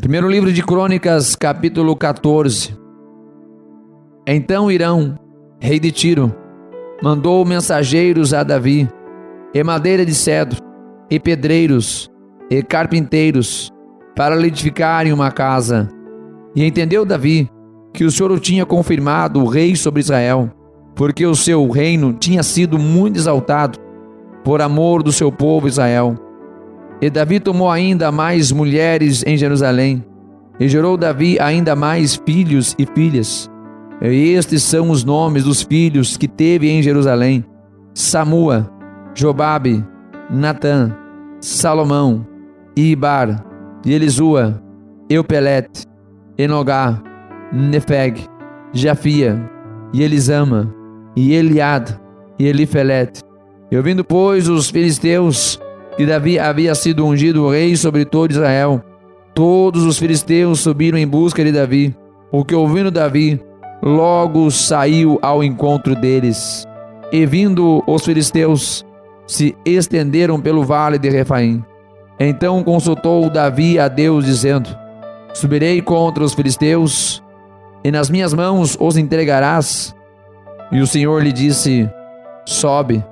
Primeiro livro de Crônicas, capítulo 14. Então Irão, rei de Tiro, mandou mensageiros a Davi, e madeira de cedro, e pedreiros, e carpinteiros, para lhe edificarem uma casa. E entendeu Davi que o Senhor o tinha confirmado o rei sobre Israel, porque o seu reino tinha sido muito exaltado, por amor do seu povo Israel. E Davi tomou ainda mais mulheres em Jerusalém, e gerou Davi ainda mais filhos e filhas. E estes são os nomes dos filhos que teve em Jerusalém: Samua, Jobabe, Natã, Salomão, Ibar, e Elisua, Eupelete, Enogá, Nefeg, Jafia, e Elisama, e Eliad, e Elifelete. E ouvindo, pois, os filisteus que Davi havia sido ungido rei sobre todo Israel, todos os filisteus subiram em busca de Davi, o que, ouvindo Davi, logo saiu ao encontro deles. E vindo os filisteus, se estenderam pelo vale de Refaim. Então consultou Davi a Deus, dizendo: Subirei contra os filisteus, e nas minhas mãos os entregarás? E o Senhor lhe disse: Sobe,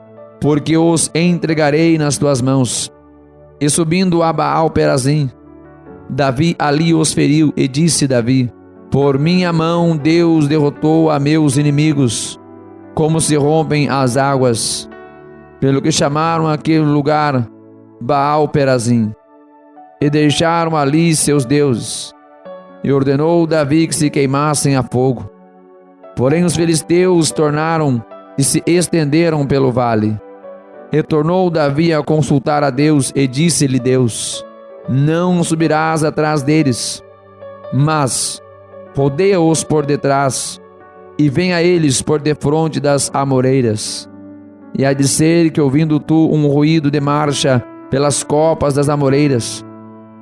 porque os entregarei nas tuas mãos. E subindo a Baal-Perazim, Davi ali os feriu, e disse Davi: Por minha mão Deus derrotou a meus inimigos, como se rompem as águas. Pelo que chamaram aquele lugar Baal-Perazim, e deixaram ali seus deuses. E ordenou Davi que se queimassem a fogo. Porém os filisteus tornaram e se estenderam pelo vale. Retornou Davi a consultar a Deus, e disse-lhe Deus: Não subirás atrás deles, mas rodeia-os por detrás, e vem a eles por defronte das amoreiras. E há de ser que, ouvindo tu um ruído de marcha pelas copas das amoreiras,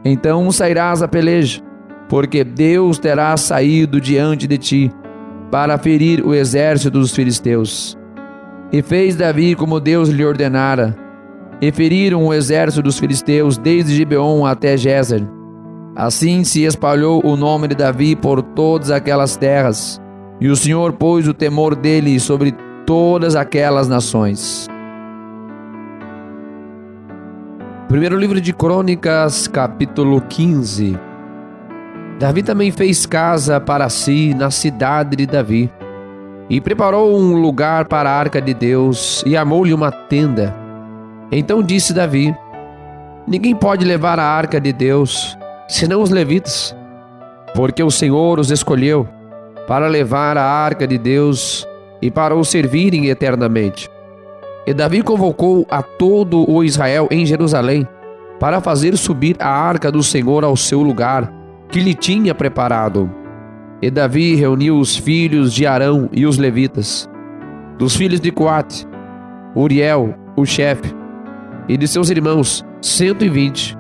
então sairás a peleja, porque Deus terá saído diante de ti para ferir o exército dos filisteus. E fez Davi como Deus lhe ordenara, e feriram o exército dos filisteus desde Gibeon até Gézer. Assim se espalhou o nome de Davi por todas aquelas terras, e o Senhor pôs o temor dele sobre todas aquelas nações. Primeiro livro de Crônicas, capítulo 15. Davi também fez casa para si na cidade de Davi, e preparou um lugar para a arca de Deus, e armou-lhe uma tenda. Então disse Davi: Ninguém pode levar a arca de Deus, senão os levitas, porque o Senhor os escolheu para levar a arca de Deus e para o servirem eternamente. E Davi convocou a todo o Israel em Jerusalém para fazer subir a arca do Senhor ao seu lugar, que lhe tinha preparado. E Davi reuniu os filhos de Arão e os levitas, dos filhos de Coate, Uriel, o chefe, e de seus irmãos 120,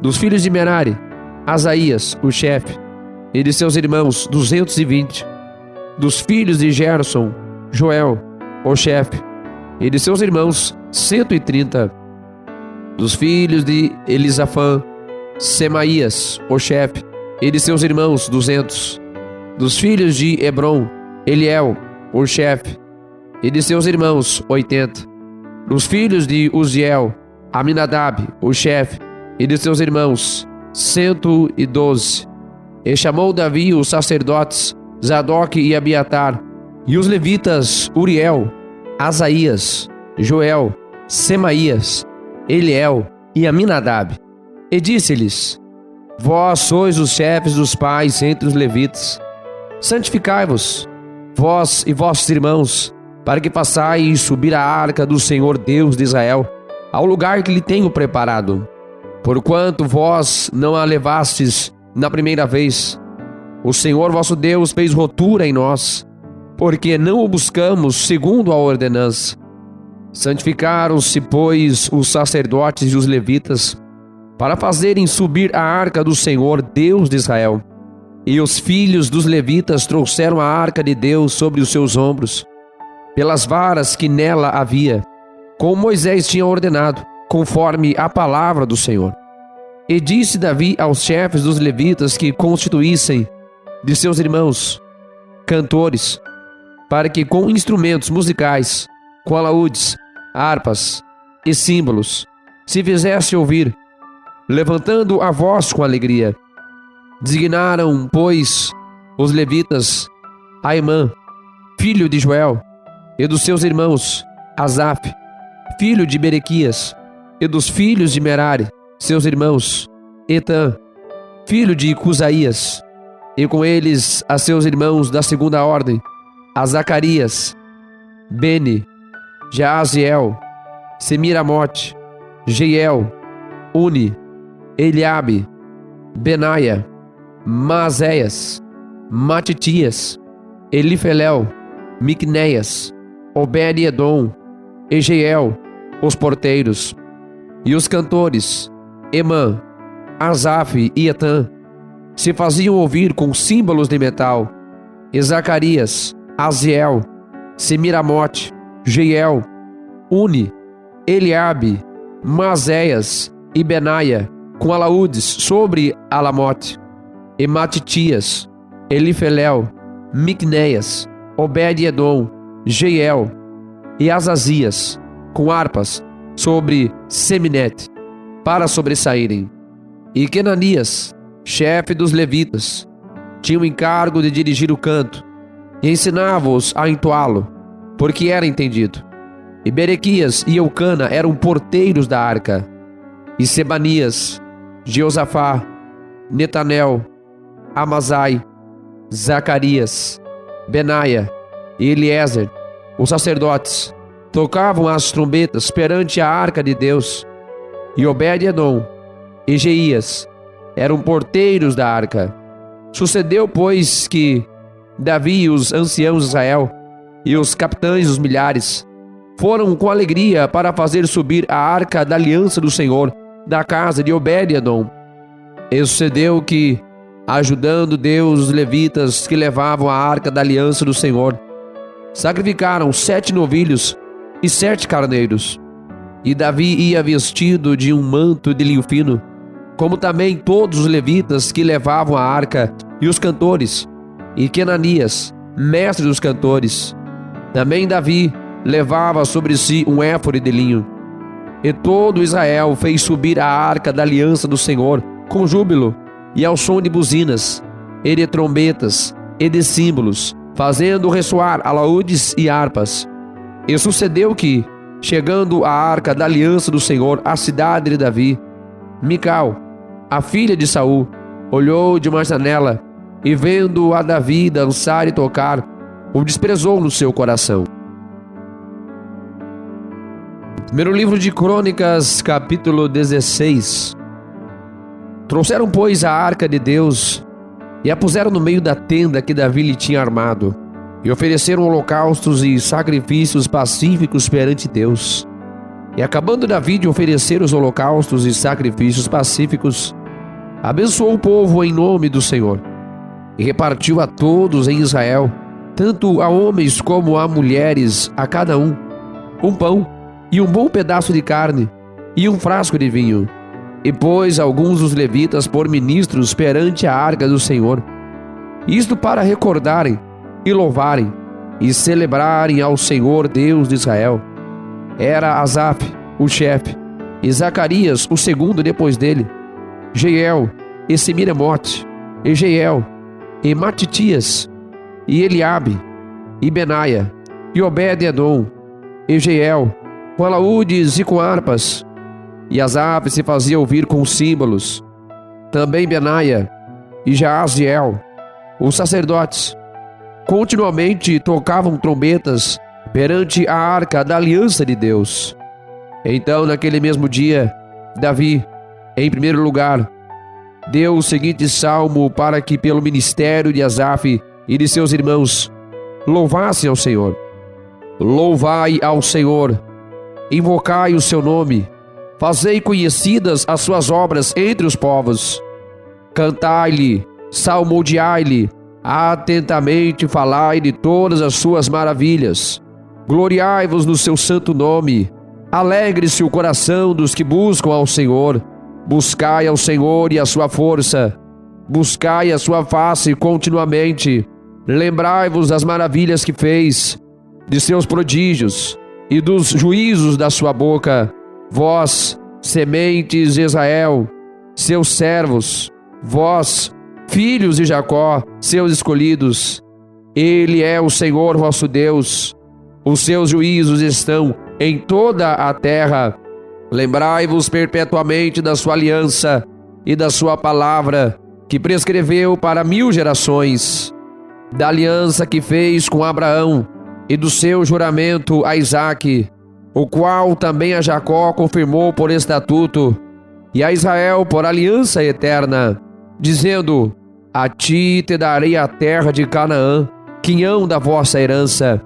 dos filhos de Merari, Asaías, o chefe, e de seus irmãos 220, dos filhos de Gerson, Joel, o chefe, e de seus irmãos 130, dos filhos de Elisafã, Semaías, o chefe, e de seus irmãos 200, dos filhos de Hebron, Eliel, o chefe, e de seus irmãos 80, dos filhos de Uziel, Aminadab, o chefe, e de seus irmãos 112. E chamou Davi os sacerdotes Zadok e Abiatar, e os levitas Uriel, Asaías, Joel, Semaías, Eliel e Aminadab, e disse-lhes: Vós sois os chefes dos pais entre os levitas. Santificai-vos, vós e vossos irmãos, para que façais subir a arca do Senhor Deus de Israel ao lugar que lhe tenho preparado. Porquanto vós não a levastes na primeira vez, o Senhor vosso Deus fez rotura em nós, porque não o buscamos segundo a ordenança. Santificaram-se, pois, os sacerdotes e os levitas, para fazerem subir a arca do Senhor Deus de Israel. E os filhos dos levitas trouxeram a arca de Deus sobre os seus ombros, pelas varas que nela havia, como Moisés tinha ordenado, conforme a palavra do Senhor. E disse Davi aos chefes dos levitas que constituíssem de seus irmãos cantores, para que com instrumentos musicais, com alaúdes, harpas e símbolos, se fizesse ouvir, levantando a voz com alegria. Designaram, pois, os levitas Aimã, filho de Joel, e dos seus irmãos Asaf, filho de Berequias, e dos filhos de Merari, seus irmãos Etã, filho de Cusaías, e com eles a seus irmãos da segunda ordem, a Zacarias, Beni, Jaaziel, Semiramote, Jeiel, Uni, Eliabe, Benaia, Maazéias, Matitias, Elifelel, Miqunéias, Obed-edom, Egeiel, os porteiros, e os cantores, Emã, Asaf e Etã, se faziam ouvir com símbolos de metal, e Zacarias, Aziel, Semiramote, Jeiel, Uni, Eliabe, Maazéias e Benaia, com alaúdes sobre Alamote, e Matitias, Elifelel, Miqunéias, Obed-edom, Jeiel e Azazias, com harpas sobre Seminete, para sobressaírem. E Quenanias, chefe dos levitas, tinha o encargo de dirigir o canto, e ensinava-os a entoá-lo, porque era entendido. E Berequias e Eucana eram porteiros da arca, e Sebanias, Jeosafá, Netanel, Amazai, Zacarias, Benaia e Eliezer, os sacerdotes, tocavam as trombetas perante a arca de Deus, e Obed-edom e Jeías eram porteiros da arca. Sucedeu, pois, que Davi e os anciãos de Israel e os capitães dos milhares foram com alegria para fazer subir a arca da aliança do Senhor da casa de Obed-edom. E sucedeu que, ajudando Deus os levitas que levavam a arca da aliança do Senhor, sacrificaram 7 novilhos e 7 carneiros. E Davi ia vestido de um manto de linho fino, como também todos os levitas que levavam a arca e os cantores, e Quenanias, mestre dos cantores. Também Davi levava sobre si um éfode de linho. E todo Israel fez subir a arca da aliança do Senhor com júbilo, e ao som de buzinas, e de trombetas, e de símbolos, fazendo ressoar alaúdes e harpas. E sucedeu que, chegando a arca da aliança do Senhor à cidade de Davi, Mical, a filha de Saul, olhou de uma janela, e vendo a Davi dançar e tocar, o desprezou no seu coração. Primeiro livro de Crônicas, capítulo 16. Trouxeram, pois, a arca de Deus, e a puseram no meio da tenda que Davi lhe tinha armado, e ofereceram holocaustos e sacrifícios pacíficos perante Deus. E acabando Davi de oferecer os holocaustos e sacrifícios pacíficos, abençoou o povo em nome do Senhor, e repartiu a todos em Israel, tanto a homens como a mulheres, a cada um pão e um bom pedaço de carne, e um frasco de vinho. E pôs alguns dos levitas por ministros perante a arca do Senhor, isto para recordarem e louvarem e celebrarem ao Senhor Deus de Israel. Era Asaf o chefe, e Zacarias o segundo depois dele, Jeiel e Semiramote, e Jeiel e Matitias, e Eliabe e Benaia, e Obed-edom, e Jeiel, com alaúdes e com harpas, e Asaf se fazia ouvir com símbolos. Também Benaia e Jaaziel, os sacerdotes, continuamente tocavam trombetas perante a arca da aliança de Deus. Então, naquele mesmo dia, Davi, em primeiro lugar, deu o seguinte salmo para que, pelo ministério de Asaf e de seus irmãos, louvassem ao Senhor. Louvai ao Senhor, invocai o seu nome, fazei conhecidas as suas obras entre os povos. Cantai-lhe, salmodiai-lhe, atentamente falai de todas as suas maravilhas. Gloriai-vos no seu santo nome. Alegre-se o coração dos que buscam ao Senhor. Buscai ao Senhor e a sua força, buscai a sua face continuamente. Lembrai-vos das maravilhas que fez, de seus prodígios e dos juízos da sua boca. Vós, sementes de Israel, seus servos, vós, filhos de Jacó, seus escolhidos. Ele é o Senhor vosso Deus. Os seus juízos estão em toda a terra. Lembrai-vos perpetuamente da sua aliança e da sua palavra, que prescreveu para 1000 gerações, da aliança que fez com Abraão e do seu juramento a Isaque, o qual também a Jacó confirmou por estatuto, e a Israel por aliança eterna, dizendo: a ti te darei a terra de Canaã, quinhão da vossa herança.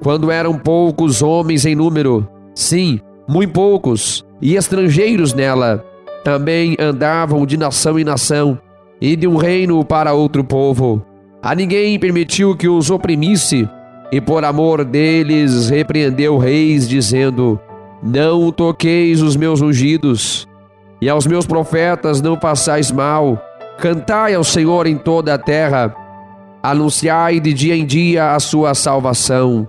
Quando eram poucos homens em número, sim, muito poucos, e estrangeiros nela, também andavam de nação em nação, e de um reino para outro povo. A ninguém permitiu que os oprimisse, e por amor deles repreendeu reis, dizendo: não toqueis os meus ungidos, e aos meus profetas não façais mal. Cantai ao Senhor em toda a terra, anunciai de dia em dia a sua salvação.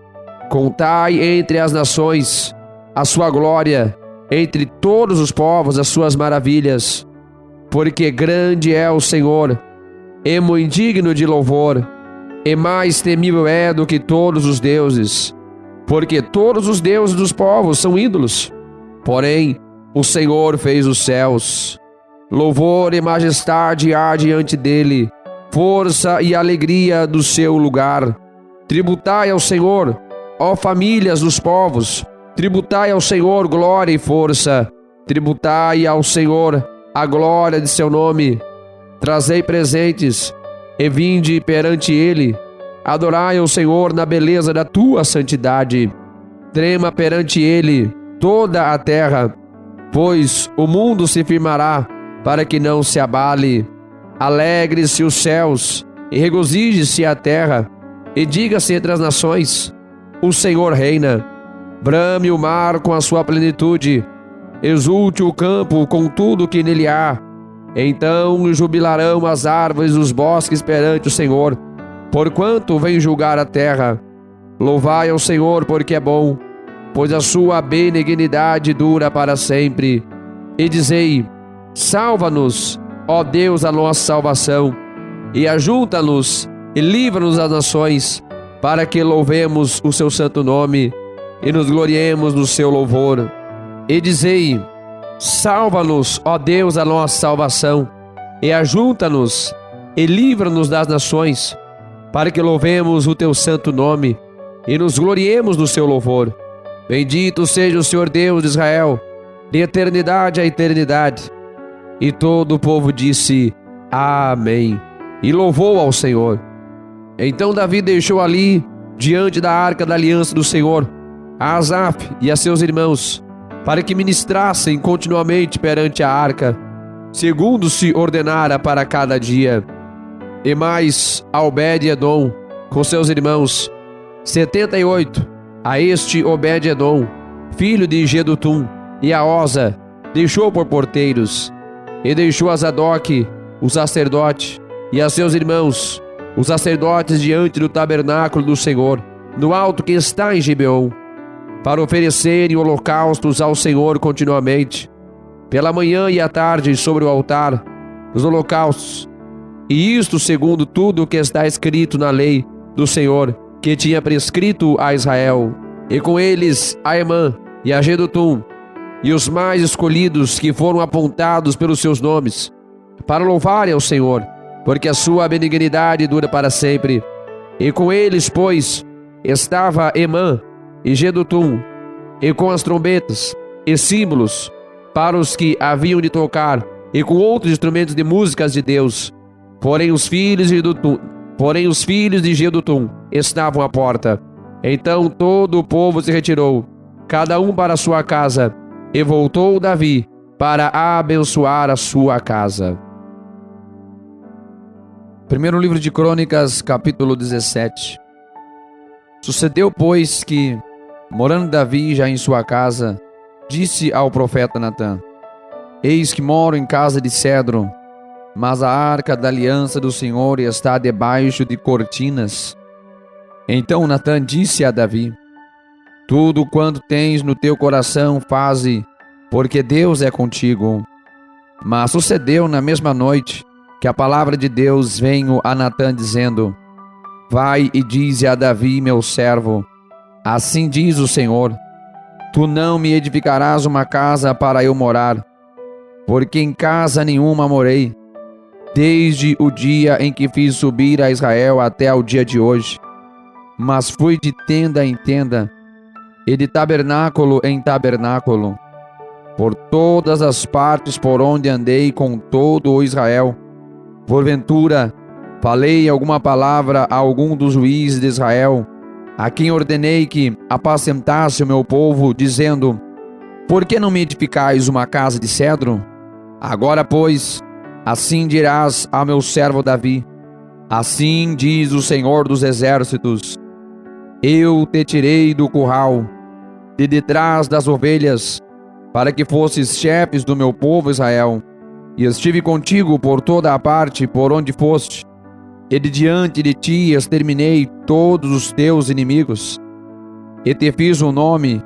Contai entre as nações a sua glória, entre todos os povos as suas maravilhas. Porque grande é o Senhor, e muito digno de louvor, e mais temível é do que todos os deuses. Porque todos os deuses dos povos são ídolos, porém o Senhor fez os céus. Louvor e majestade há diante dele, força e alegria do seu lugar. Tributai ao Senhor, ó famílias dos povos, tributai ao Senhor glória e força, tributai ao Senhor a glória de seu nome. Trazei presentes e vinde perante ele, adorai ao Senhor na beleza da tua santidade. Trema perante ele toda a terra, pois o mundo se firmará para que não se abale. Alegre-se os céus e regozije-se a terra, e diga-se entre as nações: o Senhor reina. Brame o mar com a sua plenitude, exulte o campo com tudo que nele há. Então jubilarão as árvores dos bosques perante o Senhor, porquanto vem julgar a terra. Louvai ao Senhor, porque é bom, pois a sua benignidade dura para sempre. E dizei: salva-nos, ó Deus, a nossa salvação, e ajunta-nos e livra-nos das nações, para que louvemos o seu santo nome e nos gloriemos no seu louvor. E dizei: salva-nos, ó Deus, a nossa salvação, e ajunta-nos e livra-nos das nações, para que louvemos o teu santo nome e nos gloriemos no seu louvor. Bendito seja o Senhor Deus de Israel, de eternidade a eternidade. E todo o povo disse: amém, e louvou ao Senhor. Então Davi deixou ali, diante da arca da aliança do Senhor, a Asaf e a seus irmãos, para que ministrassem continuamente perante a arca, segundo se ordenara para cada dia. E mais a Obed-edom com seus irmãos, 78, a este Obed-edom, filho de Jedutum, e a Osa, deixou por porteiros. E deixou a Zadok, o sacerdote, e a seus irmãos, os sacerdotes, diante do tabernáculo do Senhor, no alto que está em Gibeon, para oferecerem holocaustos ao Senhor continuamente, pela manhã e à tarde, sobre o altar, os holocaustos. E isto segundo tudo o que está escrito na lei do Senhor, que tinha prescrito a Israel. E com eles a Emã e a Jedutum, e os mais escolhidos que foram apontados pelos seus nomes, para louvarem ao Senhor, porque a sua benignidade dura para sempre. E com eles, pois, estava Emã e Jedutum, e com as trombetas e símbolos para os que haviam de tocar, e com outros instrumentos de músicas de Deus. Porém os filhos de Jedutum estavam à porta. Então todo o povo se retirou, cada um para a sua casa, e voltou Davi para abençoar a sua casa. Primeiro livro de Crônicas, capítulo 17. Sucedeu, pois, que, morando Davi já em sua casa, disse ao profeta Natã: Eis que moro em casa de cedro, mas a arca da aliança do Senhor está debaixo de cortinas. Então Natã disse a Davi: tudo quanto tens no teu coração faze, porque Deus é contigo. Mas sucedeu na mesma noite que a palavra de Deus veio a Natã dizendo: vai e dize a Davi meu servo, assim diz o Senhor, tu não me edificarás uma casa para eu morar, porque em casa nenhuma morei, desde o dia em que fiz subir a Israel até ao dia de hoje. Mas fui de tenda em tenda, e de tabernáculo em tabernáculo, por todas as partes por onde andei com todo o Israel. Porventura, falei alguma palavra a algum dos juízes de Israel, a quem ordenei que apacentasse o meu povo, dizendo: por que não me edificais uma casa de cedro? Agora, pois, assim dirás ao meu servo Davi: assim diz o Senhor dos Exércitos, eu te tirei do curral, de detrás das ovelhas, para que fosses chefes do meu povo Israel, e estive contigo por toda a parte por onde foste, e de diante de ti exterminei todos os teus inimigos, e te fiz um nome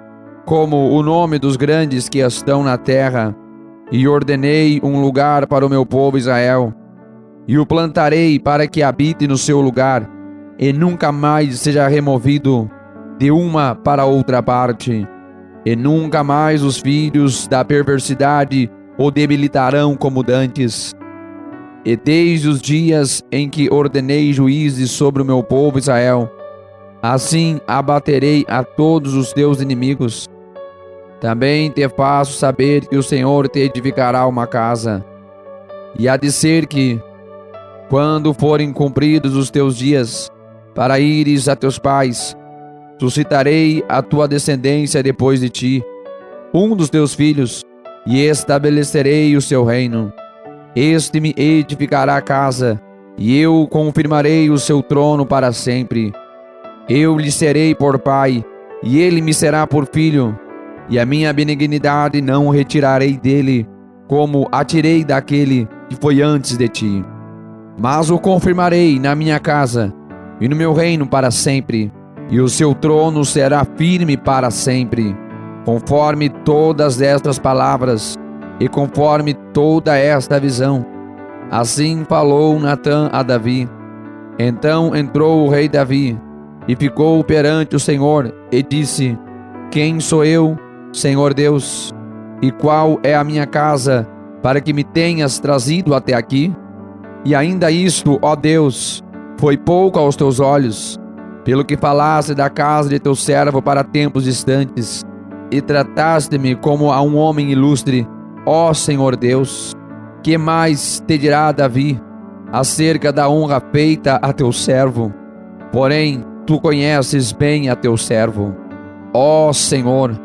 como o nome dos grandes que estão na terra, e ordenei um lugar para o meu povo Israel, e o plantarei para que habite no seu lugar, e nunca mais seja removido de uma para outra parte, e nunca mais os filhos da perversidade o debilitarão como dantes. E desde os dias em que ordenei juízes sobre o meu povo Israel, assim abaterei a todos os teus inimigos. Também te faço saber que o Senhor te edificará uma casa. E há de ser que, quando forem cumpridos os teus dias, para ires a teus pais, suscitarei a tua descendência depois de ti, um dos teus filhos, e estabelecerei o seu reino. Este me edificará a casa, e eu confirmarei o seu trono para sempre. Eu lhe serei por pai, e ele me será por filho, e a minha benignidade não retirarei dele, como a tirei daquele que foi antes de ti. Mas o confirmarei na minha casa, e no meu reino para sempre, e o seu trono será firme para sempre, conforme todas estas palavras, e conforme toda esta visão. Assim falou Natã a Davi. Então entrou o rei Davi, e ficou perante o Senhor, e disse: quem sou eu, Senhor Deus? E qual é a minha casa, para que me tenhas trazido até aqui? E ainda isto, ó Deus, foi pouco aos teus olhos, pelo que falaste da casa de teu servo para tempos distantes, e trataste-me como a um homem ilustre, ó Senhor Deus. Que mais te dirá Davi acerca da honra feita a teu servo? Porém, tu conheces bem a teu servo. Ó Senhor,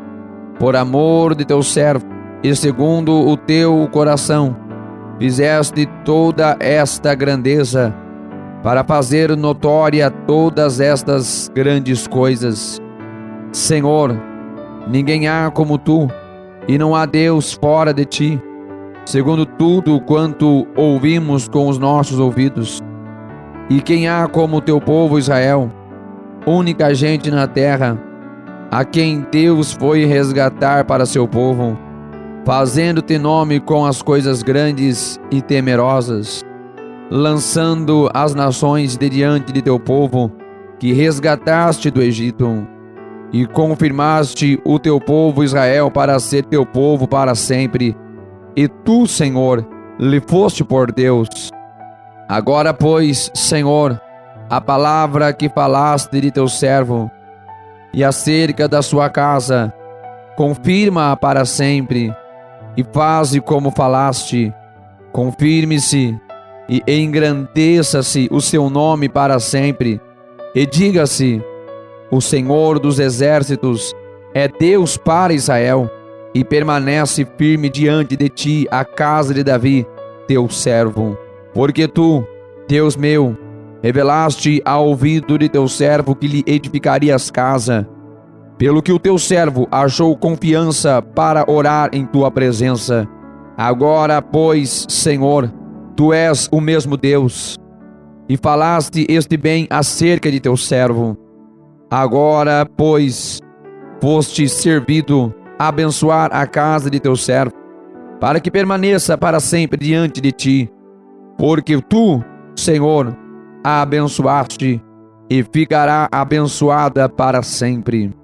por amor de teu servo, e segundo o teu coração, fizeste toda esta grandeza, para fazer notória todas estas grandes coisas. Senhor, ninguém há como tu, e não há Deus fora de ti, segundo tudo quanto ouvimos com os nossos ouvidos. E quem há como teu povo Israel, única gente na terra, a quem Deus foi resgatar para seu povo, fazendo-te nome com as coisas grandes e temerosas, lançando as nações de diante de teu povo, que resgataste do Egito, e confirmaste o teu povo Israel para ser teu povo para sempre, e tu, Senhor, lhe foste por Deus. Agora, pois, Senhor, a palavra que falaste de teu servo, e acerca da sua casa, confirma-a para sempre, e faze como falaste, confirme-se, e engrandeça-se o seu nome para sempre, e diga-se: o Senhor dos Exércitos é Deus para Israel, e permanece firme diante de ti a casa de Davi, teu servo. Porque tu, Deus meu, revelaste ao ouvido de teu servo que lhe edificarias casa, pelo que o teu servo achou confiança para orar em tua presença, Agora, pois, Senhor, Tu és o mesmo Deus, e falaste este bem acerca de Teu servo. Agora, pois, foste servido a abençoar a casa de Teu servo, para que permaneça para sempre diante de Ti, porque Tu, Senhor, a abençoaste e ficará abençoada para sempre.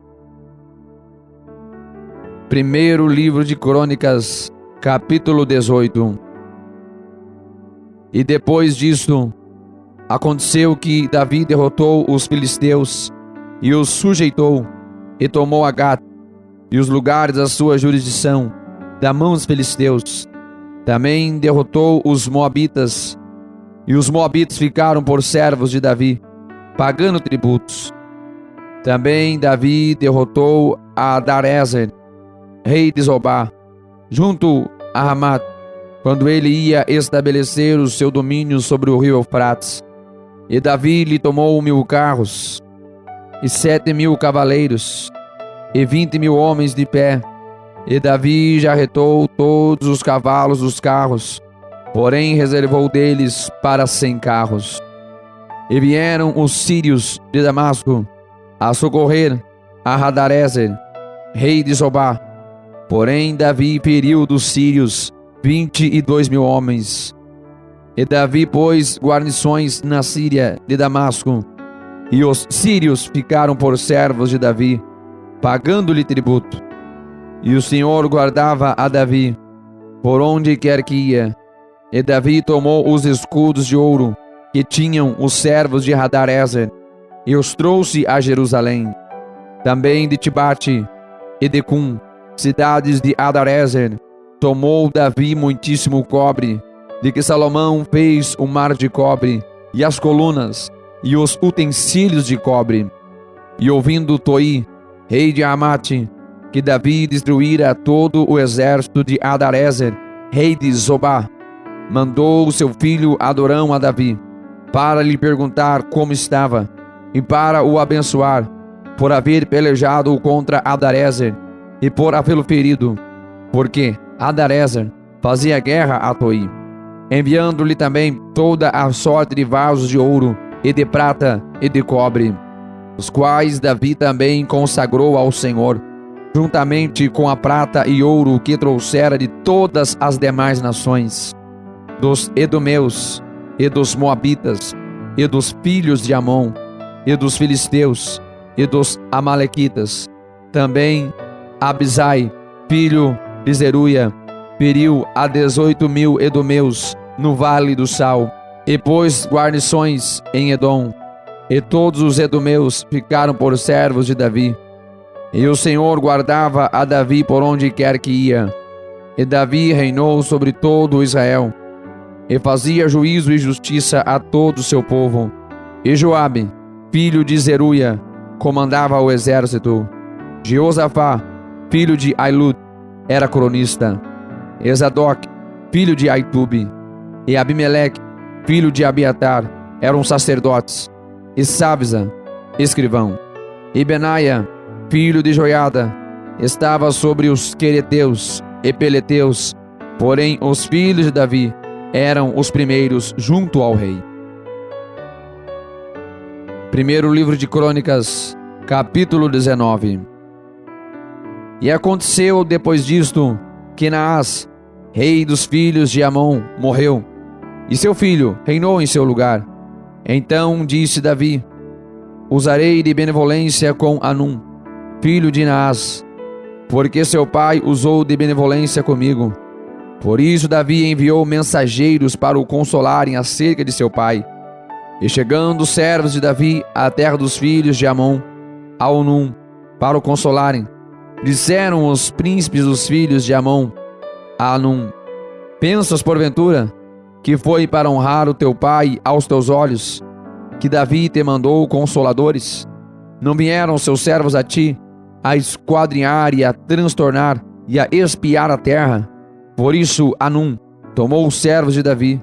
Primeiro livro de Crônicas, capítulo 18. E depois disso, aconteceu que Davi derrotou os filisteus e os sujeitou, e tomou a Gat e os lugares da sua jurisdição da mão dos filisteus. Também derrotou os moabitas, e os moabitas ficaram por servos de Davi, pagando tributos. Também Davi derrotou a Adarezer, rei de Zobá, junto a Ramat, quando ele ia estabelecer o seu domínio sobre o rio Eufrates. E Davi lhe tomou 1000 carros, e 7.000 cavaleiros, e 20.000 homens de pé. E Davi jarretou todos os cavalos dos carros, porém reservou deles para 100 carros. E vieram os sírios de Damasco a socorrer a Hadarezer, rei de Zobá. Porém Davi feriu dos sírios 22.000 homens. E Davi pôs guarnições na Síria de Damasco, e os sírios ficaram por servos de Davi, pagando-lhe tributo. E o Senhor guardava a Davi, por onde quer que ia. E Davi tomou os escudos de ouro que tinham os servos de Hadarezer, e os trouxe a Jerusalém. Também de Tibate e de Cum, cidades de Hadarezer, tomou Davi muitíssimo cobre, de que Salomão fez o mar de cobre, e as colunas, e os utensílios de cobre. E ouvindo Toi, rei de Amate, que Davi destruíra todo o exército de Hadarezer, rei de Zobá, mandou o seu filho Adorão a Davi, para lhe perguntar como estava, e para o abençoar, por haver pelejado contra Hadarezer, e por havê-lo ferido, porque Hadarezer fazia guerra a Toi, enviando-lhe também toda a sorte de vasos de ouro, e de prata, e de cobre, os quais Davi também consagrou ao Senhor, juntamente com a prata e ouro que trouxera de todas as demais nações, dos edomeus, e dos moabitas, e dos filhos de Amon, e dos filisteus, e dos amalequitas. Também Abisai, filho de Zeruia, feriu a 18.000 edomeus no vale do Sal, e pôs guarnições em Edom, e todos os edomeus ficaram por servos de Davi. E o Senhor guardava a Davi por onde quer que ia. E Davi reinou sobre todo Israel, e fazia juízo e justiça a todo o seu povo. E Joabe, filho de Zeruia, comandava o exército. Jeosafá, filho de Ailud, era cronista. E Zadok, filho de Aitube, e Abimeleque, filho de Abiatar, eram sacerdotes. E Sabza, escrivão. E Benaia, filho de Joiada, estava sobre os quereteus e peleteus, porém os filhos de Davi eram os primeiros junto ao rei. Primeiro livro de Crônicas, capítulo 19. E aconteceu depois disto, que Naás, rei dos filhos de Amon, morreu, e seu filho reinou em seu lugar. Então disse Davi: usarei de benevolência com Anum, filho de Naás, porque seu pai usou de benevolência comigo. Por isso Davi enviou mensageiros para o consolarem acerca de seu pai. E chegando os servos de Davi à terra dos filhos de Amon, a Anum, para o consolarem, disseram os príncipes dos filhos de Amon a Anum: pensas porventura que foi para honrar o teu pai aos teus olhos, que Davi te mandou consoladores? Não vieram seus servos a ti, a esquadrinhar e a transtornar e a espiar a terra? Por isso Anum tomou os servos de Davi,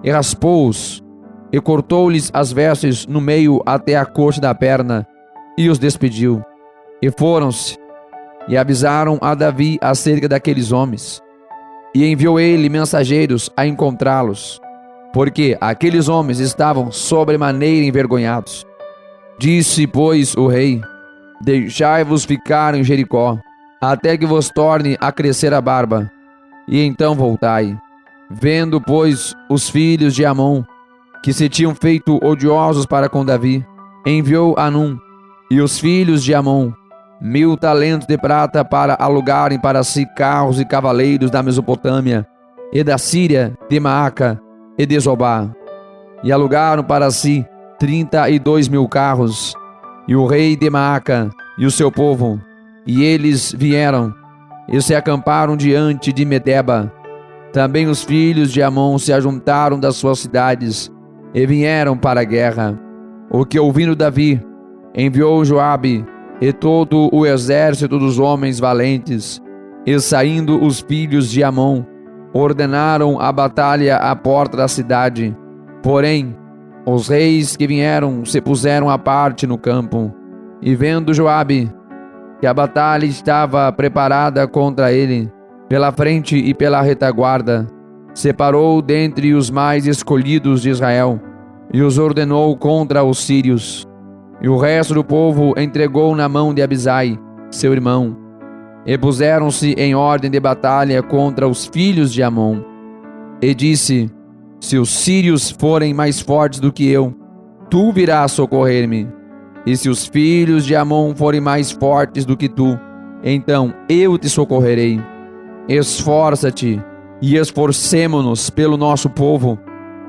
e raspou-os, e cortou-lhes as vestes no meio até a coxa da perna, e os despediu. E foram-se, e avisaram a Davi acerca daqueles homens. e enviou ele mensageiros a encontrá-los, porque aqueles homens estavam sobremaneira envergonhados. Disse, pois, o rei: deixai-vos ficar em Jericó, até que vos torne a crescer a barba, e então voltai. Vendo, pois, os filhos de Amon, que se tinham feito odiosos para com Davi, enviou Hanum e os filhos de Amon 1000 talentos de prata para alugarem para si carros e cavaleiros da Mesopotâmia e da Síria, de Maaca e de Zobá. E alugaram para si 32.000 carros, e o rei de Maaca e o seu povo. E eles vieram e se acamparam diante de Medeba. Também os filhos de Amon se ajuntaram das suas cidades e vieram para a guerra. O que, ouvindo Davi, enviou Joabe e todo o exército dos homens valentes, e saindo os filhos de Amon, ordenaram a batalha à porta da cidade. Porém, os reis que vieram se puseram à parte no campo, e vendo Joabe que a batalha estava preparada contra ele, pela frente e pela retaguarda, separou dentre os mais escolhidos de Israel, e os ordenou contra os sírios. E o resto do povo entregou na mão de Abisai, seu irmão, e puseram-se em ordem de batalha contra os filhos de Amon. E disse: se os sírios forem mais fortes do que eu, tu virás socorrer-me. E se os filhos de Amon forem mais fortes do que tu, então eu te socorrerei. Esforça-te e esforcemo-nos pelo nosso povo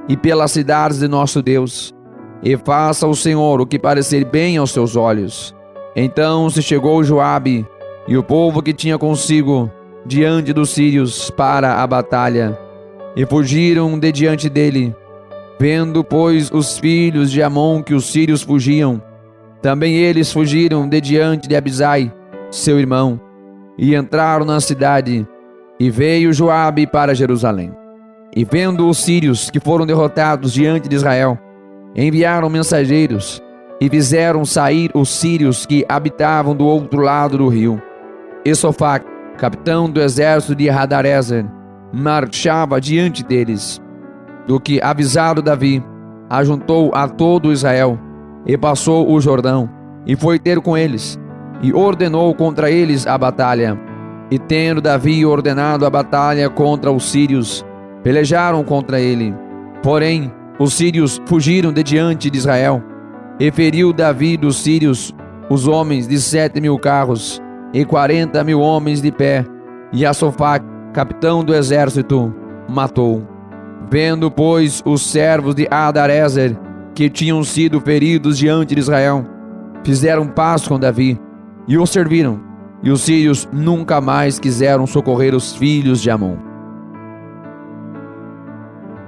e pelas cidades de nosso Deus, e faça o Senhor o que parecer bem aos seus olhos. Então se chegou Joabe e o povo que tinha consigo diante dos sírios para a batalha, e fugiram de diante dele. Vendo, pois, os filhos de Amon que os sírios fugiam, também eles fugiram de diante de Abisai, seu irmão, e entraram na cidade. E veio Joabe para Jerusalém. E vendo os sírios que foram derrotados diante de Israel, enviaram mensageiros e fizeram sair os sírios que habitavam do outro lado do rio. E Sofac, capitão do exército de Hadarezer, marchava diante deles. Do que avisado Davi, ajuntou a todo Israel, e passou o Jordão, e foi ter com eles, e ordenou contra eles a batalha. E tendo Davi ordenado a batalha contra os sírios, pelejaram contra ele. Porém, os sírios fugiram de diante de Israel, e feriu Davi dos sírios os homens de 7.000 carros, e 40.000 homens de pé, e a Sofac, capitão do exército, matou. Vendo, pois, os servos de Hadarezer, que tinham sido feridos diante de Israel, fizeram paz com Davi, e o serviram. E os sírios nunca mais quiseram socorrer os filhos de Amon.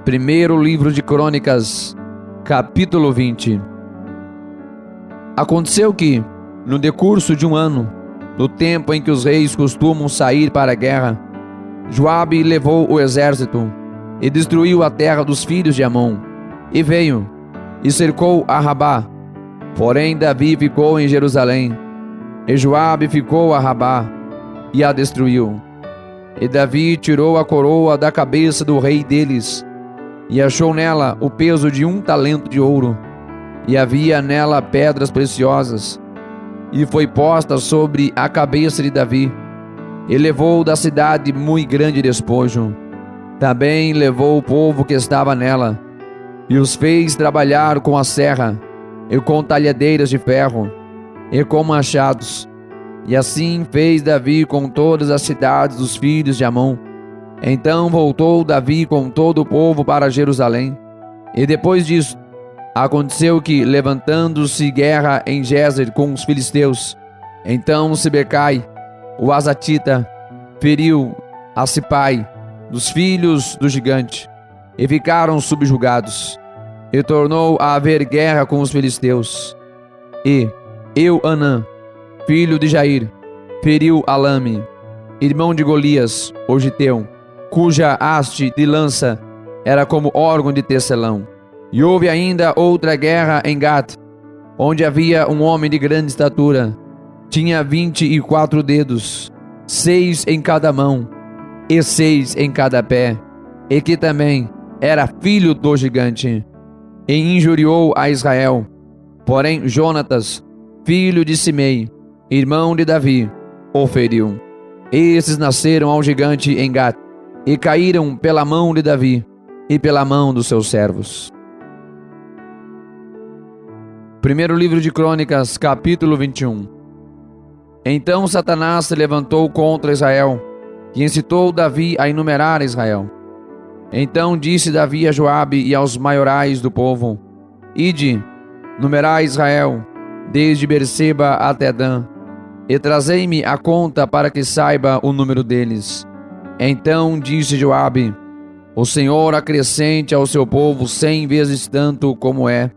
Primeiro livro de Crônicas, capítulo 20. Aconteceu que, no decurso de um ano, no tempo em que os reis costumam sair para a guerra, Joabe levou o exército e destruiu a terra dos filhos de Amon, e veio e cercou a Rabá. Porém Davi ficou em Jerusalém, e Joabe ficou a Rabá, e a destruiu. E Davi tirou a coroa da cabeça do rei deles, e achou nela o peso de 1 talento de ouro, e havia nela pedras preciosas, e foi posta sobre a cabeça de Davi, e levou da cidade muito grande despojo. Também levou o povo que estava nela, e os fez trabalhar com a serra, e com talhadeiras de ferro, e com machados. E assim fez Davi com todas as cidades dos filhos de Amon. Então voltou Davi com todo o povo para Jerusalém. E depois disso, aconteceu que, levantando-se guerra em Gezer com os filisteus, então Sibecai, o Azatita, feriu a Sipai, dos filhos do gigante, e ficaram subjugados. E tornou a haver guerra com os filisteus. E Euanã, filho de Jair, feriu Alame, irmão de Golias, o giteu, cuja haste de lança era como órgão de tecelão. E houve ainda outra guerra em Gat, onde havia um homem de grande estatura, tinha 24 dedos, 6 em cada mão. e 6 em cada pé, e que também era filho do gigante, e injuriou a Israel. Porém Jonatas, filho de Simei, irmão de Davi, o feriu. Esses nasceram ao gigante em Gat, e caíram pela mão de Davi e pela mão dos seus servos. Primeiro livro de Crônicas, capítulo 21. Então Satanás se levantou contra Israel, e incitou Davi a enumerar Israel. Então disse Davi a Joabe e aos maiorais do povo: Ide, numerai Israel, desde Berseba até Dan, e trazei-me a conta para que saiba o número deles. Então disse Joabe: O Senhor acrescente ao seu povo 100 vezes tanto como é.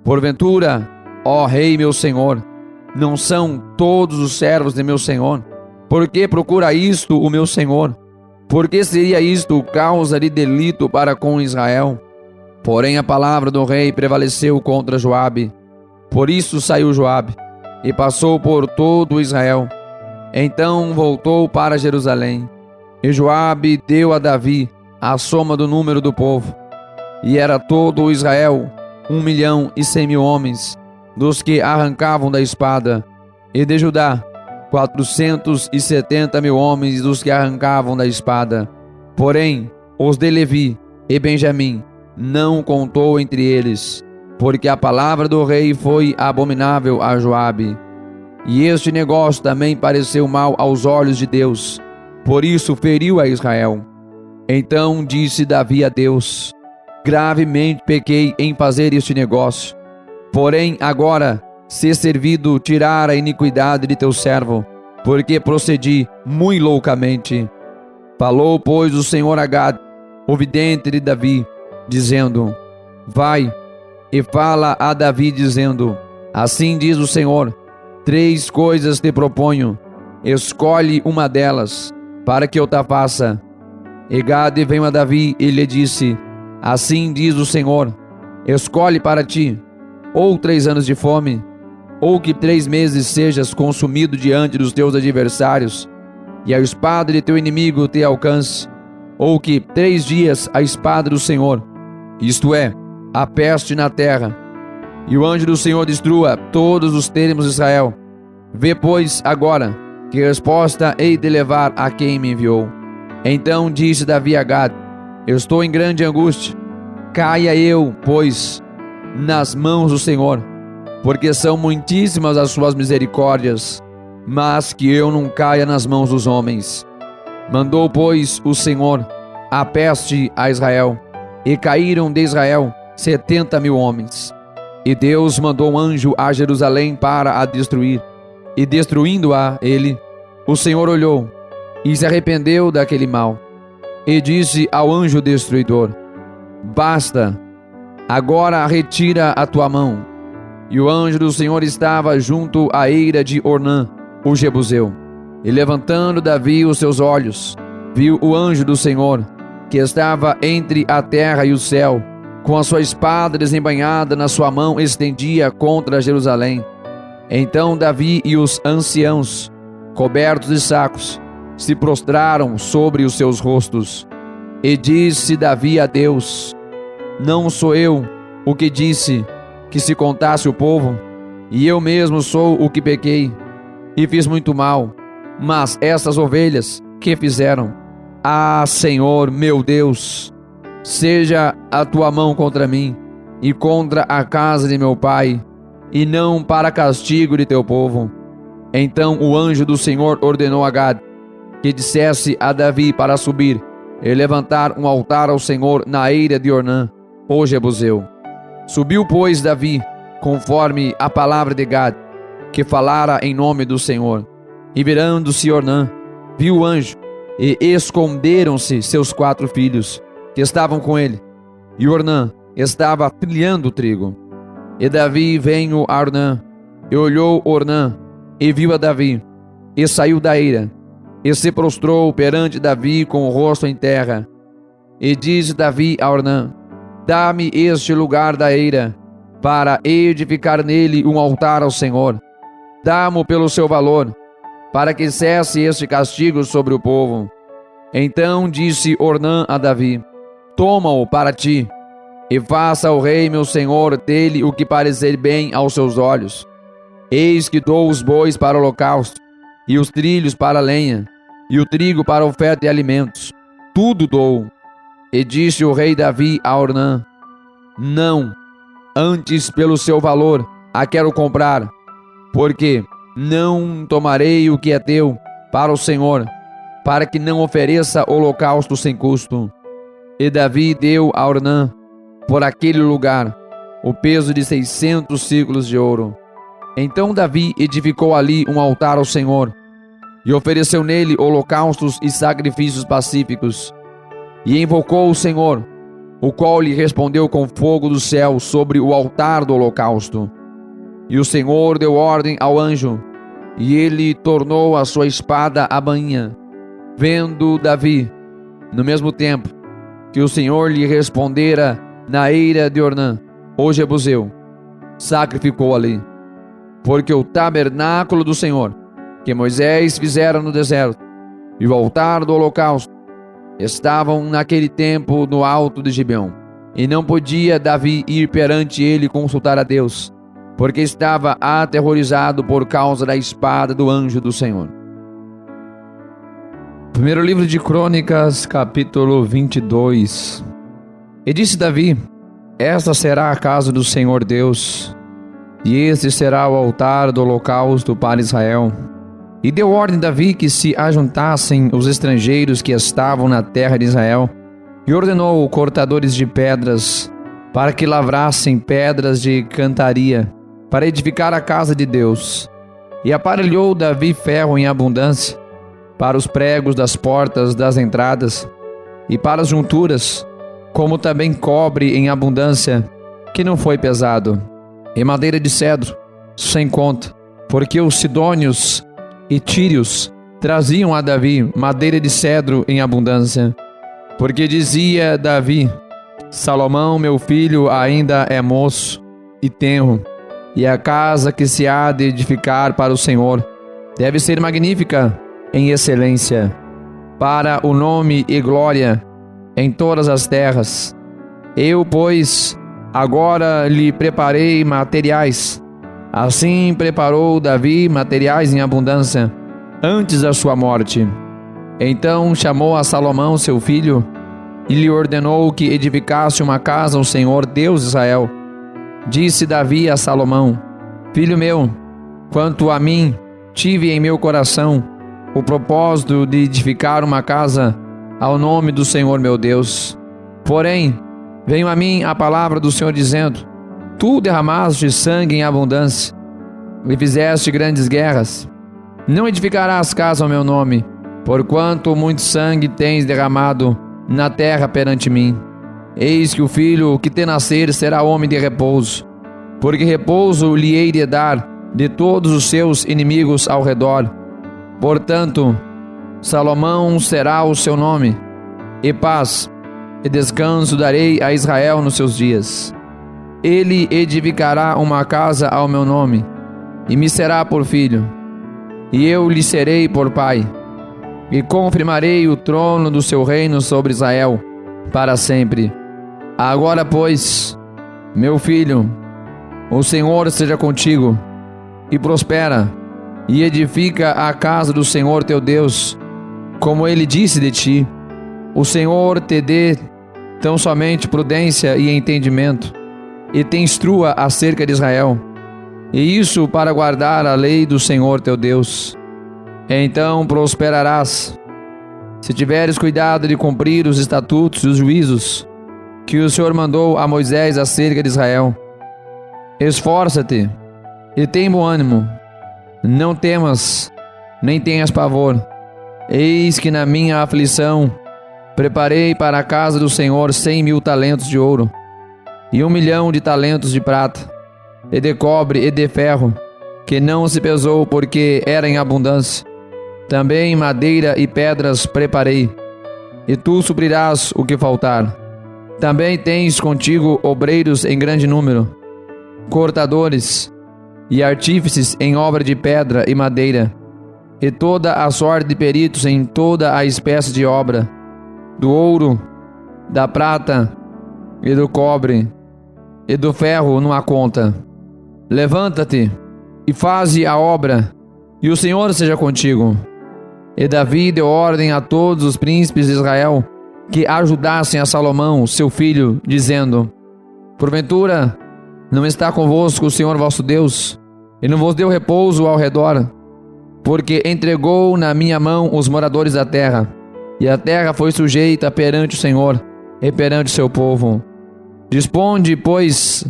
Porventura, ó rei meu senhor, não são todos os servos de meu senhor? Por que procura isto o meu senhor? Por que seria isto causa de delito para com Israel? Porém a palavra do rei prevaleceu contra Joabe. Por isso saiu Joabe e passou por todo Israel. Então voltou para Jerusalém. E Joabe deu a Davi a soma do número do povo. E era todo o Israel 1.100.000 homens, dos que arrancavam da espada, e de Judá 470.000 homens dos que arrancavam da espada. Porém, os de Levi e Benjamim não contou entre eles, porque a palavra do rei foi abominável a Joabe. E este negócio também pareceu mal aos olhos de Deus, por isso feriu a Israel. Então disse Davi a Deus: Gravemente pequei em fazer este negócio. Porém agora, se servido tirar a iniquidade de teu servo, porque procedi muito loucamente. Falou, pois, o Senhor a Gad, o vidente de Davi, dizendo: Vai e fala a Davi, dizendo: Assim diz o Senhor: 3 coisas te proponho, escolhe uma delas, para que eu te faça. E Gad veio a Davi e lhe disse: Assim diz o Senhor: Escolhe para ti, ou 3 anos de fome, ou que 3 meses sejas consumido diante dos teus adversários, e a espada de teu inimigo te alcance, ou que 3 dias a espada do Senhor, isto é, a peste na terra, e o anjo do Senhor destrua todos os termos de Israel. Vê, pois, agora, que resposta hei de levar a quem me enviou. Então disse Davi a Gad: Estou em grande angústia. Caia eu, pois, nas mãos do Senhor, porque são muitíssimas as suas misericórdias, mas que eu não caia nas mãos dos homens. Mandou, pois, o Senhor a peste a Israel, e caíram de Israel 70.000 homens. E Deus mandou um anjo a Jerusalém para a destruir. E destruindo-a ele, o Senhor olhou e se arrependeu daquele mal. E disse ao anjo destruidor: Basta, agora retira a tua mão. E o anjo do Senhor estava junto à eira de Ornã, o Jebuseu. E levantando Davi os seus olhos, viu o anjo do Senhor, que estava entre a terra e o céu, com a sua espada desembainhada na sua mão, estendia contra Jerusalém. Então Davi e os anciãos, cobertos de sacos, se prostraram sobre os seus rostos. E disse Davi a Deus: Não sou eu o que disse que se contasse o povo, e eu mesmo sou o que pequei, e fiz muito mal, mas essas ovelhas que fizeram? Ah, Senhor meu Deus, seja a tua mão contra mim, e contra a casa de meu pai, e não para castigo de teu povo. Então o anjo do Senhor ordenou a Gad que dissesse a Davi para subir e levantar um altar ao Senhor na eira de Ornã, o Jebuseu. Subiu, pois, Davi, conforme a palavra de Gad, que falara em nome do Senhor. E virando-se Ornã, viu o anjo, e esconderam-se seus 4 filhos, que estavam com ele. E Ornã estava trilhando trigo. E Davi veio a Ornã, e olhou Ornã, e viu a Davi, e saiu da eira, e se prostrou perante Davi com o rosto em terra. E disse Davi a Ornã: Dá-me este lugar da eira, para edificar nele um altar ao Senhor. Dá-mo pelo seu valor, para que cesse este castigo sobre o povo. Então disse Ornã a Davi: toma-o para ti, e faça o rei meu senhor dele o que parecer bem aos seus olhos. Eis que dou os bois para o holocausto, e os trilhos para a lenha, e o trigo para a oferta de alimentos. Tudo dou. E disse o rei Davi a Ornã: não, antes pelo seu valor a quero comprar, porque não tomarei o que é teu para o Senhor, para que não ofereça holocausto sem custo. E Davi deu a Ornã, por aquele lugar, o peso de 600 ciclos de ouro. Então Davi edificou ali um altar ao Senhor, e ofereceu nele holocaustos e sacrifícios pacíficos, e invocou o Senhor, o qual lhe respondeu com fogo do céu sobre o altar do holocausto. E o Senhor deu ordem ao anjo, e ele tornou a sua espada à bainha. Vendo Davi, no mesmo tempo, que o Senhor lhe respondera na eira de Ornã, o Jebuseu, sacrificou ali. Porque o tabernáculo do Senhor, que Moisés fizera no deserto, e o altar do holocausto, estavam naquele tempo no alto de Gibeão. E não podia Davi ir perante ele consultar a Deus, porque estava aterrorizado por causa da espada do anjo do Senhor. Primeiro livro de Crônicas, capítulo 22. E disse Davi: esta será a casa do Senhor Deus, e este será o altar do holocausto para Israel. E deu ordem Davi que se ajuntassem os estrangeiros que estavam na terra de Israel, e ordenou cortadores de pedras, para que lavrassem pedras de cantaria, para edificar a casa de Deus. E aparelhou Davi ferro em abundância, para os pregos das portas das entradas, e para as junturas, como também cobre em abundância, que não foi pesado, e madeira de cedro, sem conta, porque os sidônios e tírios traziam a Davi madeira de cedro em abundância. Porque dizia Davi: Salomão, meu filho, ainda é moço e tenro, e a casa que se há de edificar para o Senhor deve ser magnífica em excelência, para o nome e glória em todas as terras. Eu, pois, agora lhe preparei materiais. Assim preparou Davi materiais em abundância, antes da sua morte. Então chamou a Salomão, seu filho, e lhe ordenou que edificasse uma casa ao Senhor Deus de Israel. Disse Davi a Salomão: filho meu, quanto a mim, tive em meu coração o propósito de edificar uma casa ao nome do Senhor meu Deus. Porém, veio a mim a palavra do Senhor dizendo: tu derramaste sangue em abundância, e fizeste grandes guerras. Não edificarás casa ao meu nome, porquanto muito sangue tens derramado na terra perante mim. Eis que o filho que te nascer será homem de repouso, porque repouso lhe hei de dar de todos os seus inimigos ao redor. Portanto, Salomão será o seu nome, e paz e descanso darei a Israel nos seus dias. Ele edificará uma casa ao meu nome, e me será por filho, e eu lhe serei por pai, e confirmarei o trono do seu reino sobre Israel para sempre. Agora, pois, meu filho, o Senhor seja contigo, e prospera, e edifica a casa do Senhor teu Deus, como ele disse de ti. O Senhor te dê tão somente prudência e entendimento, e te instrua acerca de Israel, e isso para guardar a lei do Senhor teu Deus. Então prosperarás, se tiveres cuidado de cumprir os estatutos e os juízos que o Senhor mandou a Moisés acerca de Israel. Esforça-te e tem bom ânimo, não temas, nem tenhas pavor. Eis que na minha aflição preparei para a casa do Senhor 100.000 talentos de ouro, e 1.000.000 de talentos de prata, e de cobre e de ferro, que não se pesou, porque era em abundância. Também madeira e pedras preparei, e tu suprirás o que faltar. Também tens contigo obreiros em grande número, cortadores e artífices em obra de pedra e madeira. e toda a sorte de peritos em toda a espécie de obra, do ouro, da prata e do cobre, e do ferro não há conta. Levanta-te e faze a obra, e o Senhor seja contigo. E Davi deu ordem a todos os príncipes de Israel que ajudassem a Salomão, seu filho, dizendo: porventura não está convosco o Senhor vosso Deus, e não vos deu repouso ao redor, porque entregou na minha mão os moradores da terra, e a terra foi sujeita perante o Senhor e perante o seu povo. Disponde, pois,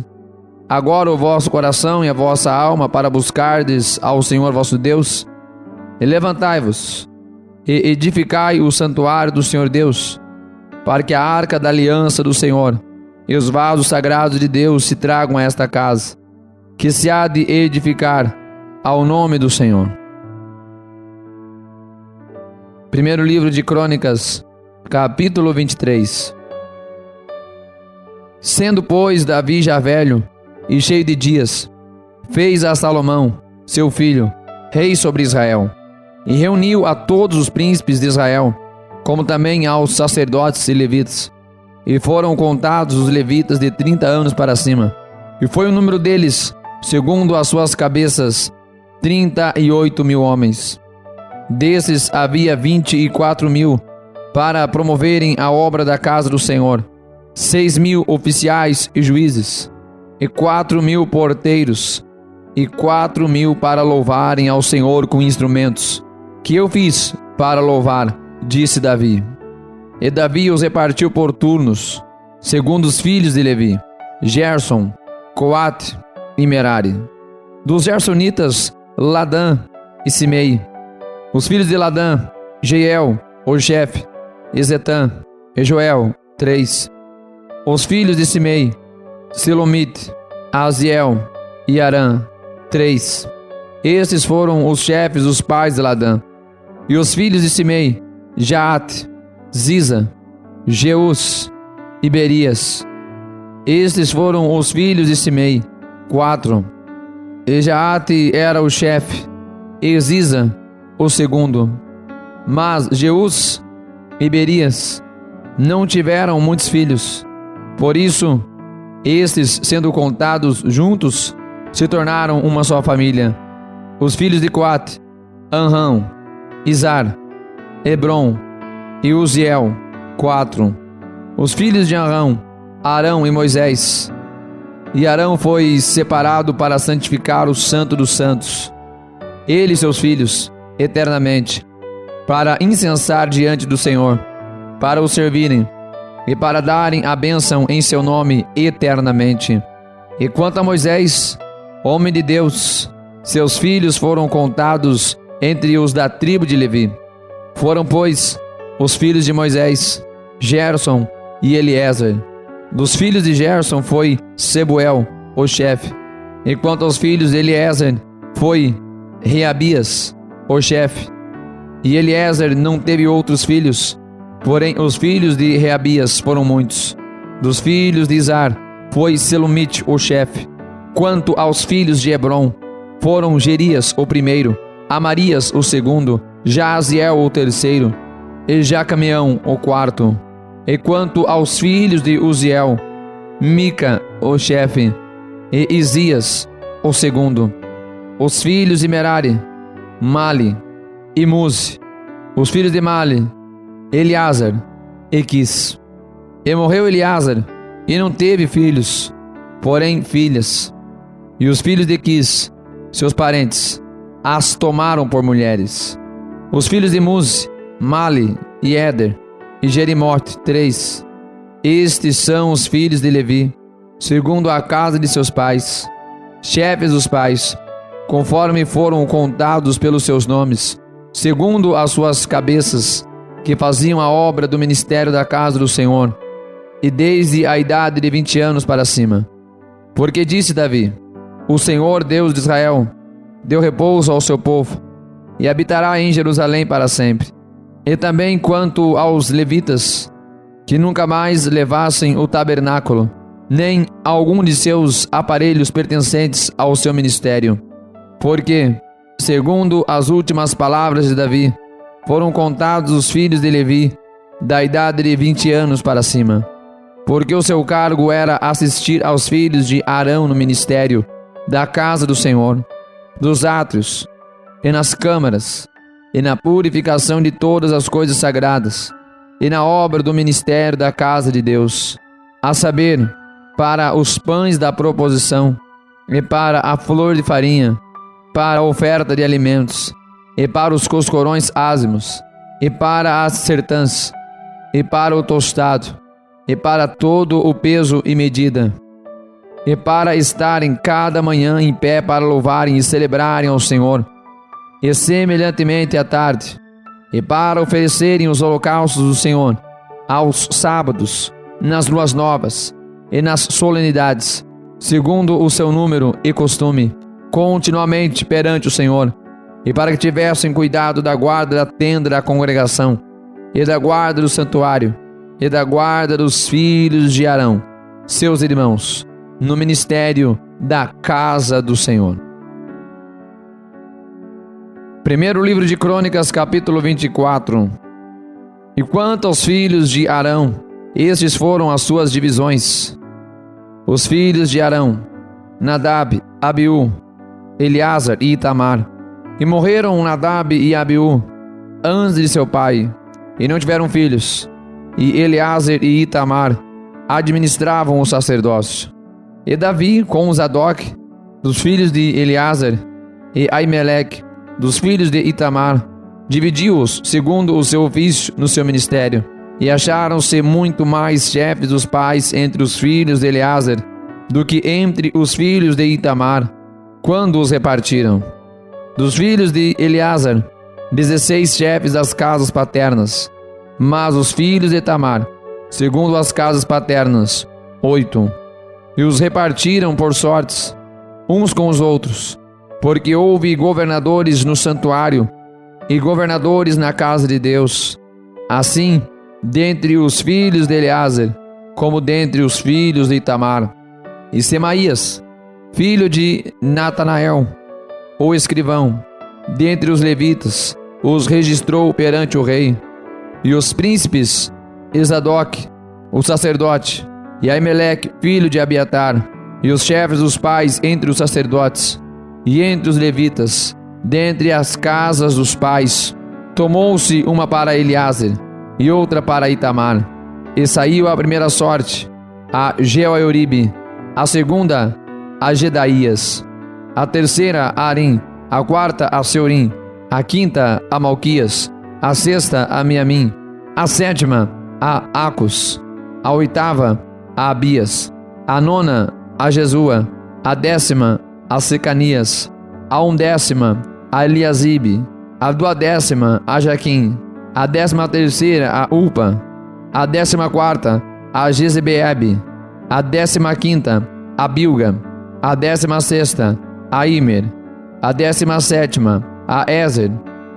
agora o vosso coração e a vossa alma para buscardes ao Senhor vosso Deus, e levantai-vos, e edificai o santuário do Senhor Deus, para que a arca da aliança do Senhor e os vasos sagrados de Deus se tragam a esta casa, que se há de edificar ao nome do Senhor. Primeiro livro de Crônicas, capítulo 23. Sendo, pois, Davi já velho e cheio de dias, fez a Salomão, seu filho, rei sobre Israel, e reuniu a todos os príncipes de Israel, como também aos sacerdotes e levitas. E foram contados os levitas de 30 anos para cima, e foi o número deles, segundo as suas cabeças, 38.000 homens. Desses havia 24.000 para promoverem a obra da casa do Senhor, 6.000 oficiais e juízes, e 4.000 porteiros, e 4.000 para louvarem ao Senhor com instrumentos, que eu fiz para louvar, disse Davi. E Davi os repartiu por turnos, segundo os filhos de Levi, Gerson, Coate e Merari. Dos gersonitas, Ladã e Simei. Os filhos de Ladã, Jeiel, o chefe, e Zetã, e Joel, 3. Os filhos de Simei, Selomite, Aziel e Arã, 3. Estes foram os chefes dos pais de Ladã. E os filhos de Simei, Jaate, Ziza, Jeus e Berias. Estes foram os filhos de Simei, 4. E Jaate era o chefe, e Ziza o segundo. Mas Jeus e Berias não tiveram muitos filhos. Por isso, estes, sendo contados juntos, se tornaram uma só família. Os filhos de Coate, Anrão, Izar, Hebron e Uziel, 4. Os filhos de Anrão, Arão e Moisés. E Arão foi separado para santificar o Santo dos Santos, ele e seus filhos, eternamente, para incensar diante do Senhor, para o servirem e para darem a bênção em seu nome eternamente. E quanto a Moisés, homem de Deus, seus filhos foram contados entre os da tribo de Levi. Foram, pois, os filhos de Moisés, Gerson e Eliezer. Dos filhos de Gerson foi Sebuel, o chefe. E quanto aos filhos de Eliezer, foi Reabias, o chefe. E Eliezer não teve outros filhos, porém os filhos de Reabias foram muitos. Dos filhos de Izar foi Selomite, o chefe. Quanto aos filhos de Hebron, foram Gerias, o primeiro, Amarias, o segundo, Jaziel, o terceiro, e Jacameão, o quarto. E quanto aos filhos de Uziel, Mica, o chefe, e Isias, o segundo. Os filhos de Merari, Mali e Muzi. Os filhos de Mali, Eleazar e Quis. E morreu Eleazar, e não teve filhos, porém filhas. E os filhos de Quis, seus parentes, as tomaram por mulheres. Os filhos de Muzi, Mali e Éder e Jerimote, 3. Estes são os filhos de Levi, segundo a casa de seus pais, chefes dos pais, conforme foram contados pelos seus nomes, segundo as suas cabeças, que faziam a obra do ministério da casa do Senhor, e desde a idade de 20 anos para cima. Porque disse Davi: o Senhor, Deus de Israel, deu repouso ao seu povo, e habitará em Jerusalém para sempre. E também quanto aos levitas, que nunca mais levassem o tabernáculo, nem algum de seus aparelhos pertencentes ao seu ministério. Porque segundo as últimas palavras de Davi, foram contados os filhos de Levi, da idade de 20 anos para cima, porque o seu cargo era assistir aos filhos de Arão no ministério da casa do Senhor, dos átrios, e nas câmaras, e na purificação de todas as coisas sagradas, e na obra do ministério da casa de Deus, a saber, para os pães da proposição, e para a flor de farinha, para a oferta de alimentos, e para os coscorões ázimos, e para as sertãs, e para o tostado, e para todo o peso e medida, e para estarem cada manhã em pé para louvarem e celebrarem ao Senhor, e semelhantemente à tarde, e para oferecerem os holocaustos do Senhor, aos sábados, nas luas novas, e nas solenidades, segundo o seu número e costume, continuamente perante o Senhor, e para que tivessem cuidado da guarda da tenda da congregação, e da guarda do santuário, e da guarda dos filhos de Arão, seus irmãos, no ministério da casa do Senhor. Primeiro livro de Crônicas, capítulo 24. E quanto aos filhos de Arão, estes foram as suas divisões. Os filhos de Arão: Nadab, Abiú, Eleazar e Itamar. E morreram Nadab e Abiú antes de seu pai, e não tiveram filhos. E Eleazar e Itamar administravam o sacerdócio. E Davi, com Zadok, dos filhos de Eleazar, e Aimeleque, dos filhos de Itamar, dividiu-os segundo o seu ofício no seu ministério. E acharam-se muito mais chefes dos pais entre os filhos de Eleazar do que entre os filhos de Itamar, quando os repartiram. Dos filhos de Eleazar, 16 chefes das casas paternas, mas os filhos de Itamar, segundo as casas paternas, 8. E os repartiram por sortes, uns com os outros, porque houve governadores no santuário e governadores na casa de Deus. Assim, dentre os filhos de Eleazar, como dentre os filhos de Itamar. E Semaías, filho de Natanael, o escrivão, dentre os levitas, os registrou perante o rei. E os príncipes, Zadok, o sacerdote, e Aimeleque, filho de Abiatar, e os chefes dos pais entre os sacerdotes, e entre os levitas, dentre as casas dos pais, tomou-se uma para Eleazar, e outra para Itamar. E saiu a primeira sorte a Jeoioribe, a segunda a Gedaías, a terceira a Arim, a quarta a Seurim, a quinta a Malquias, a sexta a Miamim, a sétima a Acus, a oitava a Abias, a nona a Jesua, a décima a Secanias, a undécima a Eliasibe, a duodécima a Jaquim, a 13ª a Ulpa, a 14ª a Jezebeebe, a 15ª a Bilga, a 16ª a Imer, a 17ª a Ezer,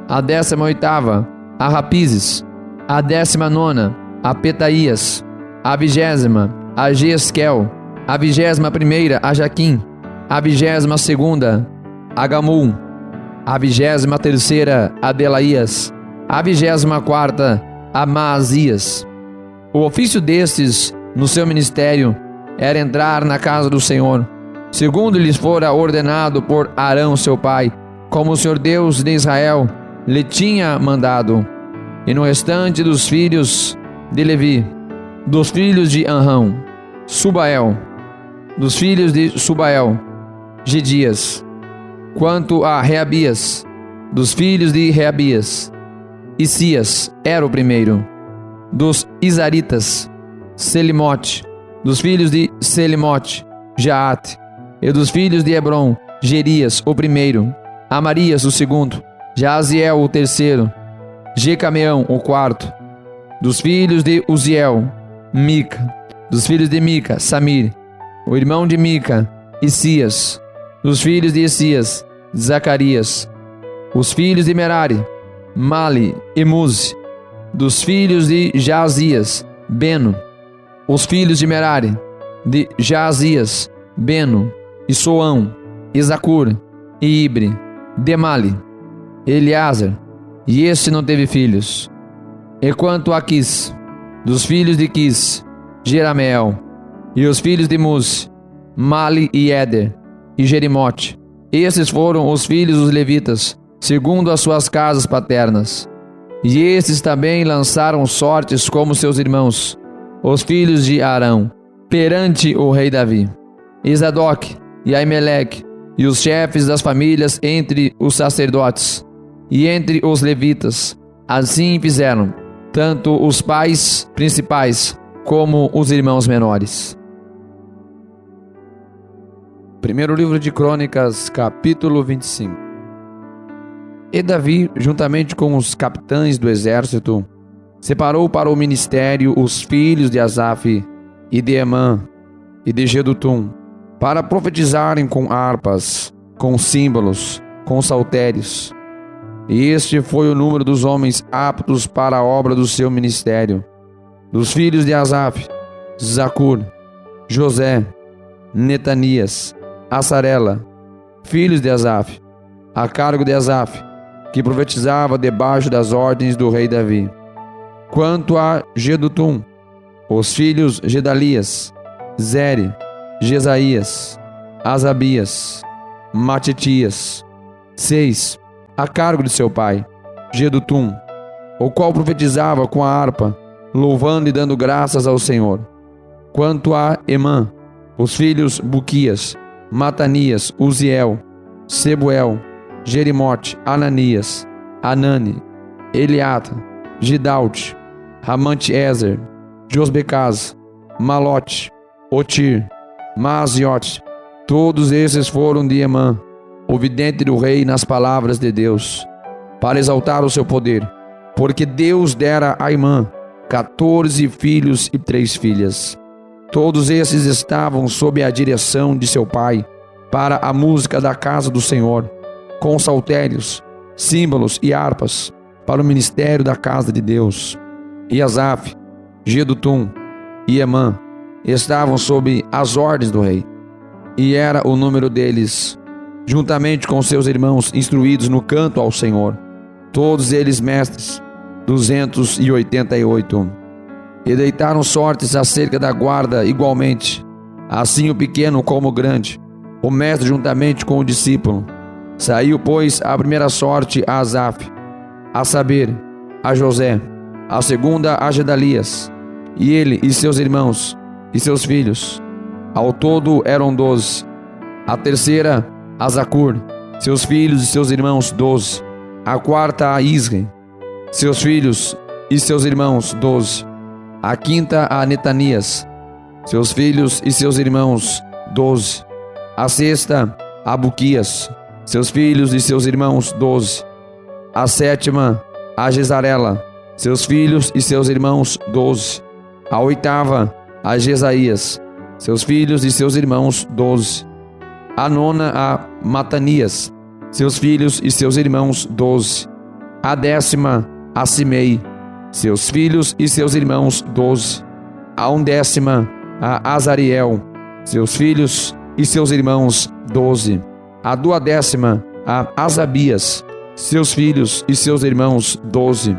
a 18ª a Rapizes, a 19ª a Petaías, a 20ª a Jesquel, a 21ª a Jaquim, a 22ª a Gamul, a 23ª a Delaías, a 24ª a Maazias. O ofício destes no seu ministério era entrar na casa do Senhor, segundo lhes fora ordenado por Arão seu pai, como o Senhor Deus de Israel lhe tinha mandado. E no restante dos filhos de Levi, dos filhos de Anrão, Subael, dos filhos de Subael, Gedias. Quanto a Reabias, dos filhos de Reabias, Isias era o primeiro. Dos Izaritas, Selimote, dos filhos de Selimote, Jaate, e dos filhos de Hebron, Gerias o primeiro, Amarias o segundo, Jaziel o terceiro, Jecameão o quarto. Dos filhos de Uziel, Mica, dos filhos de Mica, Samir, o irmão de Mica, Isias. Dos filhos de Isias, Zacarias. Os filhos de Merari, Mali e Muzi. Dos filhos de Jazias, Beno. Os filhos de Merari, de Jazias, Beno, e Soão, e Zacur, e Ibre. Demali, Eleazar, e este não teve filhos. E quanto a Quis, dos filhos de Quis, Jerameel, e os filhos de Muzi, Mali e Éder, e Jerimote. Esses foram os filhos dos levitas, segundo as suas casas paternas. E estes também lançaram sortes como seus irmãos, os filhos de Arão, perante o rei Davi. E Zadok e Aimeleque, e os chefes das famílias entre os sacerdotes, e entre os levitas, assim fizeram, tanto os pais principais, como os irmãos menores. Primeiro livro de Crônicas, capítulo 25. E Davi, juntamente com os capitães do exército, separou para o ministério os filhos de Asaf e de Emã e de Jedutum, para profetizarem com harpas, com símbolos, com saltérios. E este foi o número dos homens aptos para a obra do seu ministério. Dos filhos de Asaf, Zacur, José, Netanias, Assarela, filhos de Asaf, a cargo de Asaf, que profetizava debaixo das ordens do rei Davi. Quanto a Jedutum, os filhos Gedalias, Zeri, Jesaías, Asabias, Matitias, 6, a cargo de seu pai, Jedutum, o qual profetizava com a harpa, louvando e dando graças ao Senhor. Quanto a Emã, os filhos Buquias, Matanias, Uziel, Sebuel, Jerimote, Ananias, Anani, Eliata, Gidalte, Ramante-Ezer, Josbecaz, Malote, Otir, Maaziote. Todos esses foram de Emã, o vidente do rei, nas palavras de Deus, para exaltar o seu poder, porque Deus dera a Emã 14 filhos e 3 filhas. Todos esses estavam sob a direção de seu pai, para a música da casa do Senhor, com saltérios, símbolos e harpas, para o ministério da casa de Deus. E Asaf, Jedutum e Emã estavam sob as ordens do rei, e era o número deles, juntamente com seus irmãos instruídos no canto ao Senhor, todos eles mestres, 288. E deitaram sortes acerca da guarda igualmente, assim o pequeno como o grande, o mestre juntamente com o discípulo. Saiu, pois, a primeira sorte a Asaf, a saber, a José, a segunda a Gedalias, e ele e seus irmãos e seus filhos. Ao todo eram 12. A terceira a Zacur, seus filhos e seus irmãos, 12. A quarta a Isre, seus filhos e seus irmãos, 12. A quinta a Netanias, seus filhos e seus irmãos, 12. A sexta a Buquias, seus filhos e seus irmãos, 12. A sétima a Jezarela, seus filhos e seus irmãos, 12. A oitava a Jesaías, seus filhos e seus irmãos, 12. A nona a Matanias, seus filhos e seus irmãos, 12. A décima a Simei, seus filhos e seus irmãos, 12. A undécima a Azariel, seus filhos e seus irmãos, 12. A duodécima a Asabias, seus filhos e seus irmãos, 12.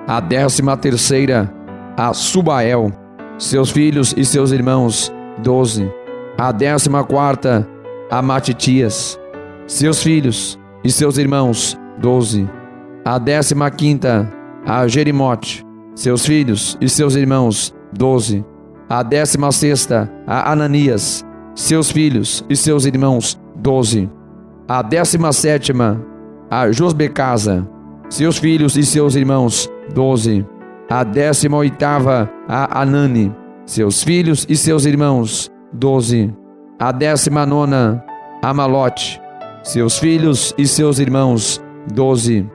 A 13ª a Subael, seus filhos e seus irmãos, 12. A 14ª a Matitias, seus filhos e seus irmãos, 12. A 15ª a Jerimote, seus filhos e seus irmãos, 12. A 16ª a Ananias, seus filhos e seus irmãos, 12. A 17ª a Josbecaza, seus filhos e seus irmãos, 12. A 18ª a Anani, seus filhos e seus irmãos, 12. A 19ª a Malote, seus filhos e seus irmãos, 12.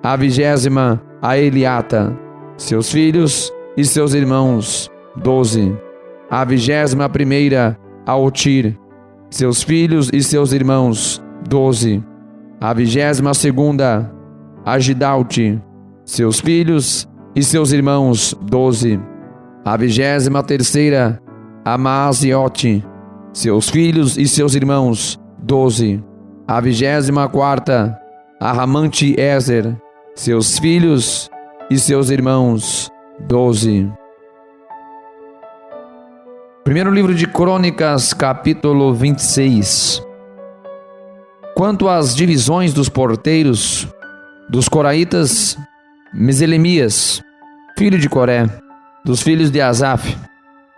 A 20ª a Eliata, seus filhos e seus irmãos, 12. A 21ª a Otir, seus filhos e seus irmãos, 12. A 22ª a Gidalte, seus filhos e seus irmãos, 12. A 23ª a Maaziote, seus filhos e seus irmãos, 12. A 24ª Aramante-Ezer, seus filhos e seus irmãos, 12. Primeiro livro de Crônicas, capítulo 26. Quanto às divisões dos porteiros, dos coraitas, Meselemias, filho de Coré, dos filhos de Asaf,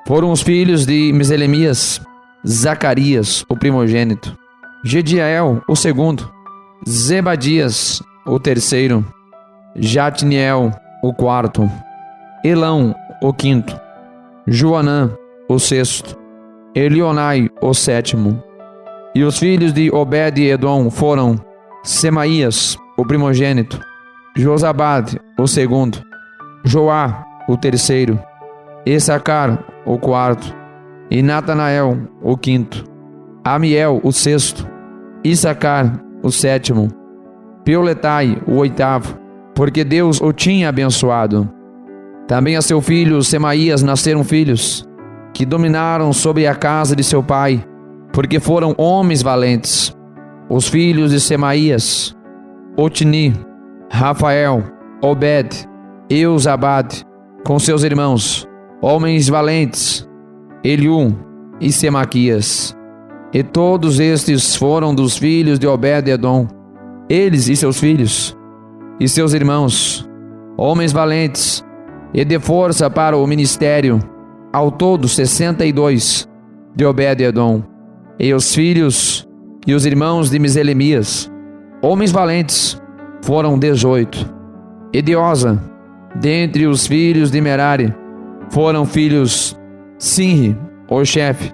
foram os filhos de Meselemias, Zacarias, o primogênito, Jediael, o segundo, Zebadias, o terceiro, Jatniel, o quarto, Elão, o quinto, Joanã, o sexto, Elionai, o sétimo. E os filhos de Obed-Edom foram Semaías, o primogênito, Josabade, o segundo, Joá, o terceiro, Issacar, o quarto, e Natanael, o quinto, Amiel, o sexto, Issacar, o sétimo, Peuletai, o oitavo, porque Deus o tinha abençoado. Também a seu filho Semaías nasceram filhos, que dominaram sobre a casa de seu pai, porque foram homens valentes. Os filhos de Semaías: Otni, Rafael, Obed, Eusabade, com seus irmãos, homens valentes, Eliú e Semaquias. E todos estes foram dos filhos de Obed-Edom, eles e seus filhos, e seus irmãos, homens valentes, e de força para o ministério, ao todo 62 de Obed-Edom. E os filhos e os irmãos de Meselemias, homens valentes, foram 18. E de Oza, dentre os filhos de Merari, foram filhos Sinri, o chefe,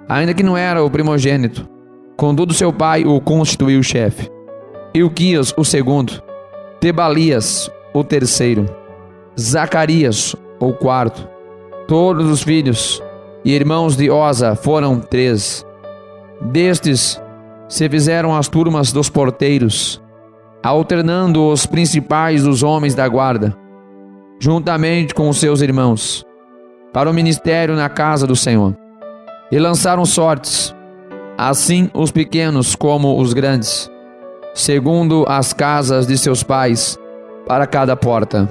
ainda que não era o primogênito, contudo seu pai o constituiu chefe. Ilquias, o segundo, Tebalias, o terceiro, Zacarias, o quarto. Todos os filhos e irmãos de Oza foram 3. Destes se fizeram as turmas dos porteiros, alternando os principais dos homens da guarda, juntamente com os seus irmãos, para o ministério na casa do Senhor. E lançaram sortes, assim os pequenos como os grandes, segundo as casas de seus pais, para cada porta.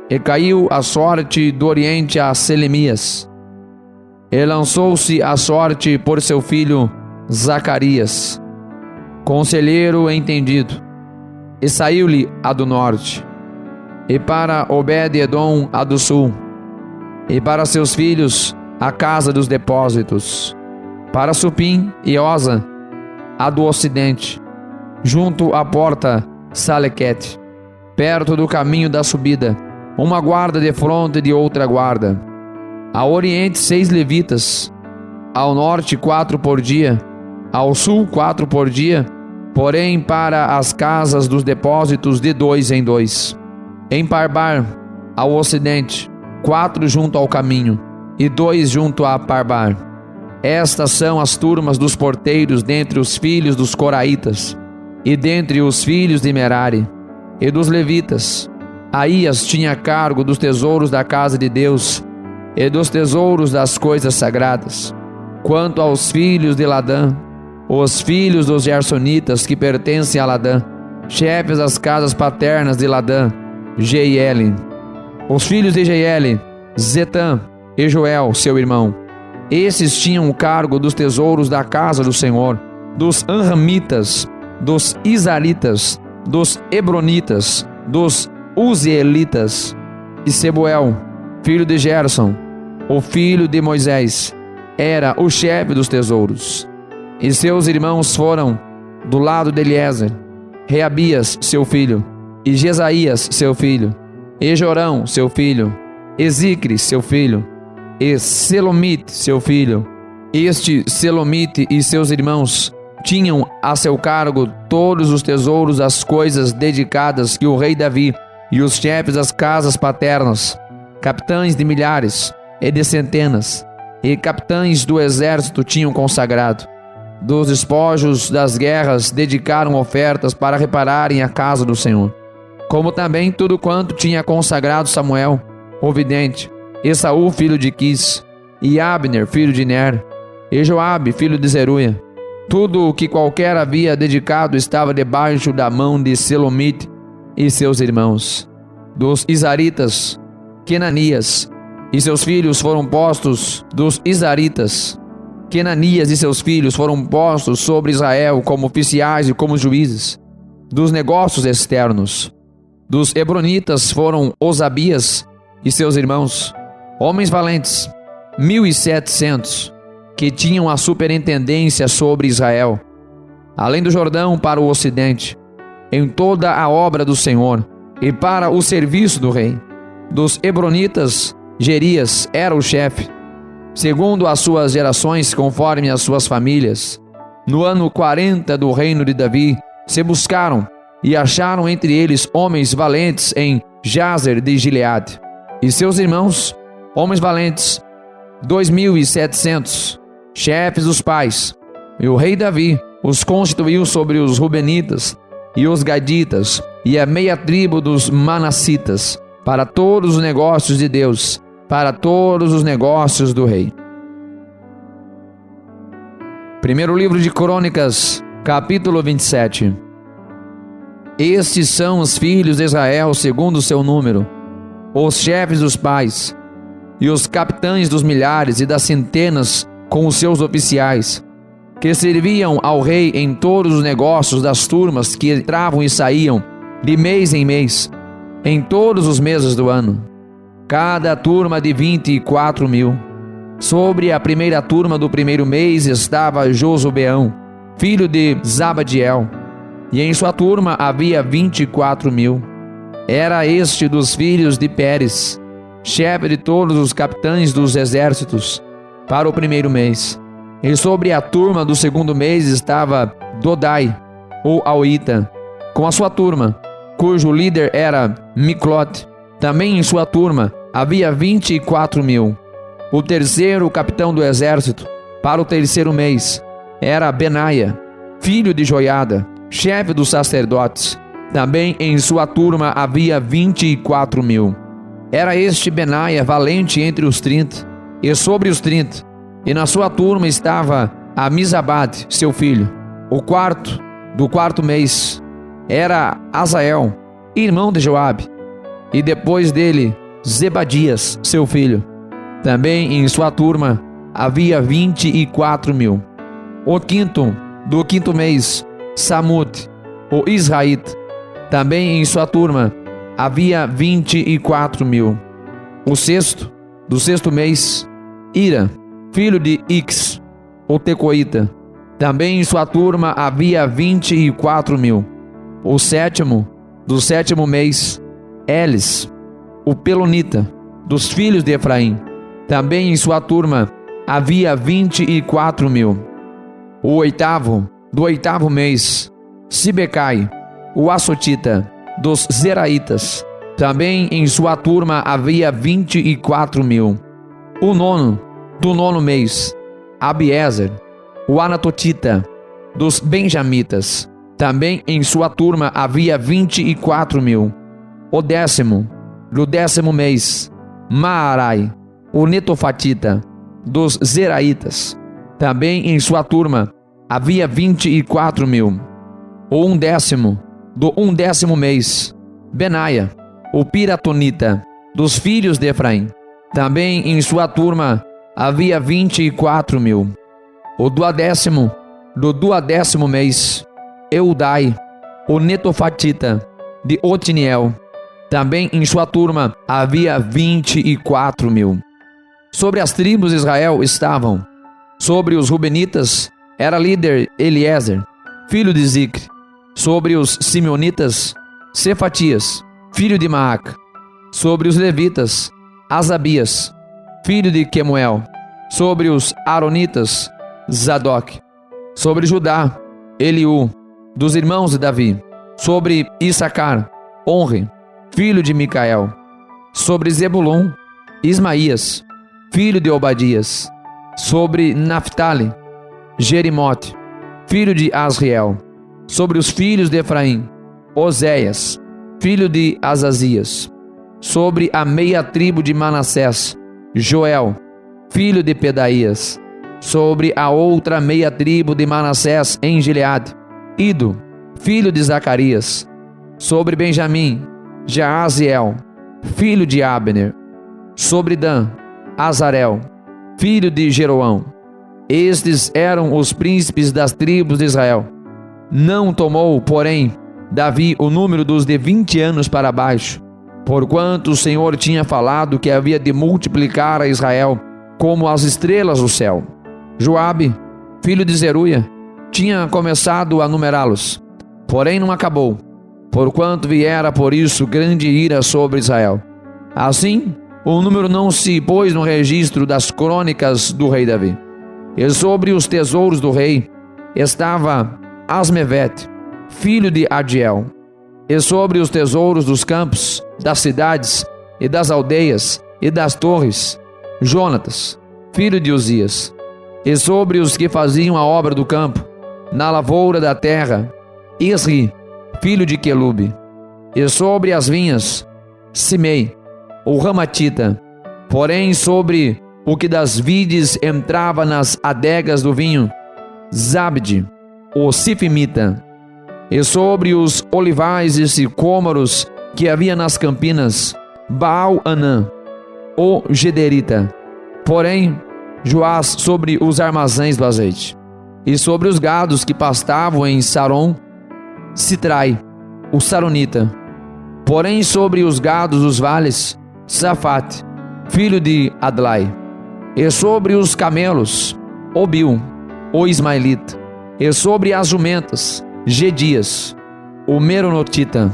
E caiu a sorte do oriente a Selemias, e lançou-se a sorte por seu filho Zacarias, conselheiro entendido, e saiu-lhe a do norte, e para Obed-Edom a do sul, e para seus filhos a casa dos depósitos, para Supim e Oza a do ocidente, junto à porta Salequete, perto do caminho da subida, uma guarda de fronte de outra guarda. Ao oriente 6 levitas, ao norte 4 por dia, ao sul 4 por dia, porém para as casas dos depósitos de 2 em 2. Em Parbar, ao ocidente, 4 junto ao caminho, e 2 junto a Parbar. Estas são as turmas dos porteiros dentre os filhos dos coraitas, e dentre os filhos de Merari, e dos levitas. Aías tinha cargo dos tesouros da casa de Deus e dos tesouros das coisas sagradas. Quanto aos filhos de Ladã, os filhos dos Gersonitas que pertencem a Ladã, chefes das casas paternas de Ladã, Jeiel. Os filhos de Jeiel, Zetã e Joel, seu irmão. Esses tinham o cargo dos tesouros da casa do Senhor, dos Anramitas, dos Isaritas, dos Hebronitas, dos Uzielitas. E Sebuel, filho de Gerson, o filho de Moisés, era o chefe dos tesouros. E seus irmãos foram, do lado de Eliezer, Reabias, seu filho, e Jesaías, seu filho, e Jorão, seu filho, e Zicre, seu filho, e Selomite, seu filho. Este Selomite e seus irmãos tinham a seu cargo todos os tesouros das coisas dedicadas que o rei Davi e os chefes das casas paternas, capitães de milhares e de centenas, e capitães do exército tinham consagrado. Dos despojos das guerras dedicaram ofertas para repararem a casa do Senhor, como também tudo quanto tinha consagrado Samuel, o vidente, e Saul, filho de Quis, e Abner, filho de Ner, e Joabe, filho de Zeruia, Tudo o que qualquer havia dedicado estava debaixo da mão de Selomite e seus irmãos. Dos Izaritas, Quenanias e seus filhos foram postos sobre Israel como oficiais e como juízes dos negócios externos. Dos Hebronitas foram Osabias e seus irmãos, homens valentes, 1.700, que tinham a superintendência sobre Israel, além do Jordão para o ocidente, em toda a obra do Senhor e para o serviço do rei. Dos Hebronitas, Jerias era o chefe, segundo as suas gerações, conforme as suas famílias. No ano 40 do reino de Davi, se buscaram e acharam entre eles homens valentes em Jazer de Gileade, e seus irmãos, homens valentes, 2.700, chefes dos pais. E o rei Davi os constituiu sobre os Rubenitas e os Gaditas e a meia tribo dos Manassitas, para todos os negócios de Deus, para todos os negócios do rei. Primeiro livro de Crônicas, capítulo 27. Estes são os filhos de Israel segundo o seu número, os chefes dos pais, e os capitães dos milhares e das centenas com os seus oficiais, que serviam ao rei em todos os negócios das turmas que entravam e saíam de mês em mês, em todos os meses do ano, cada turma de 24.000. Sobre a primeira turma do primeiro mês estava Josubeão, filho de Zabadiel, e em sua turma havia 24.000. Era este dos filhos de Pérez, chefe de todos os capitães dos exércitos, para o primeiro mês. E sobre a turma do segundo mês estava Dodai, ou Auita, com a sua turma, cujo líder era Miclote. Também em sua turma havia 24.000. O terceiro capitão do exército, para o terceiro mês, era Benaia, filho de Joiada, chefe dos sacerdotes. Também em sua turma havia 24.000. Era este Benaia valente entre os 30, e sobre os 30, e na sua turma estava Amizabade, seu filho. O quarto, do quarto mês, era Azael, irmão de Joabe, e depois dele, Zebadias, seu filho. Também em sua turma havia 24.000. O quinto, do quinto mês, Samute, o Israelita. Também em sua turma havia 24.000. O sexto, do sexto mês, Ira, filho de Ix, o Tecoíta. Também em sua turma havia 24.000. O sétimo, do sétimo mês, Elis, o Pelonita, dos filhos de Efraim. Também em sua turma havia 24.000. O oitavo, do oitavo mês, Sibecai, o Assotita, dos Zeraitas. Também em sua turma havia 24.000. O nono, do nono mês, Abiezer, o Anatotita, dos Benjamitas. Também em sua turma havia 24.000. O décimo, do décimo mês, Maarai, o Netofatita, dos Zeraitas. Também em sua turma havia 24.000. O undécimo, do undécimo mês, Benaia, o Piratonita, dos filhos de Efraim. Também em sua turma havia 24.000. O duodécimo, do duodécimo mês, Eudai, o Netofatita, de Otiniel. Também em sua turma havia 24.000. Sobre as tribos de Israel estavam, sobre os Rubenitas, era líder Eliezer, filho de Zicre. Sobre os Simeonitas, Cefatias, filho de Maaca. Sobre os Levitas, Asabias, filho de Quemuel. Sobre os Aronitas, Zadok. Sobre Judá, Eliú, dos irmãos de Davi. Sobre Issacar, Onre, filho de Micael. Sobre Zebulon, Ismaías, filho de Obadias. Sobre Naphtali, Jerimote, filho de Asriel. Sobre os filhos de Efraim, Oséias, filho de Azazias. Sobre a meia tribo de Manassés, Joel, filho de Pedaías. sobre a outra meia tribo de Manassés em Gileade, Ido, filho de Zacarias, sobre Benjamim, Jaaziel, filho de Abner, sobre Dan, Azarel, filho de Jeroão. Estes eram os príncipes das tribos de Israel. Não tomou, porém, Davi o número dos de 20 anos para baixo, porquanto o Senhor tinha falado que havia de multiplicar a Israel como as estrelas do céu. Joabe, filho de Zeruia, tinha começado a numerá-los, porém não acabou, porquanto viera por isso grande ira sobre Israel. Assim, o número não se pôs no registro das crônicas do rei Davi. E sobre os tesouros do rei estava Asmevete, filho de Adiel. E sobre os tesouros dos campos, das cidades e das aldeias e das torres, Jonatas, filho de Uzias. E sobre os que faziam a obra do campo, na lavoura da terra, Isri, filho de Quelube. E sobre as vinhas, Simei, o Ramatita. Porém sobre o que das vides entrava nas adegas do vinho, Zabde, o Sifimita. E sobre os olivais e sicômoros que havia nas campinas, Baal-Anã, o Gederita. Porém Joás sobre os armazéns do azeite. E sobre os gados que pastavam em Saron, Sitrai, o Saronita. Porém sobre os gados dos vales, Safate, filho de Adlai. E sobre os camelos, Obil, o Ismaelita. E sobre as jumentas, Gedias, o Meronotita.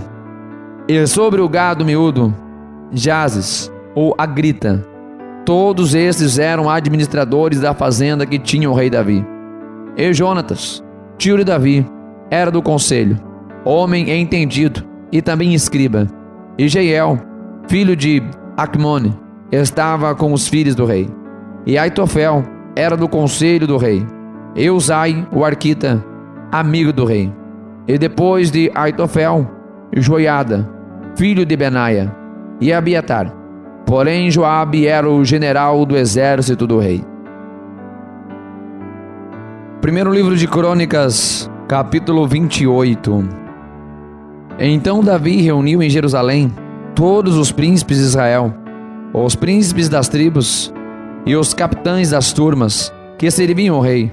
E sobre o gado miúdo, Jazes, o Agrita. Todos estes eram administradores da fazenda que tinha o rei Davi. E Jonatas, tio de Davi, era do conselho, homem entendido e também escriba. E Jeiel, filho de Acmone, estava com os filhos do rei. E Aitofel era do conselho do rei. E Uzai, o arquita, amigo do rei. E depois de Aitofel, Joiada, filho de Benaia, e Abiatar. Porém Joabe era o general do exército do rei. Primeiro livro de Crônicas, capítulo 28. Então Davi reuniu em Jerusalém todos os príncipes de Israel, os príncipes das tribos, e os capitães das turmas que serviam o rei,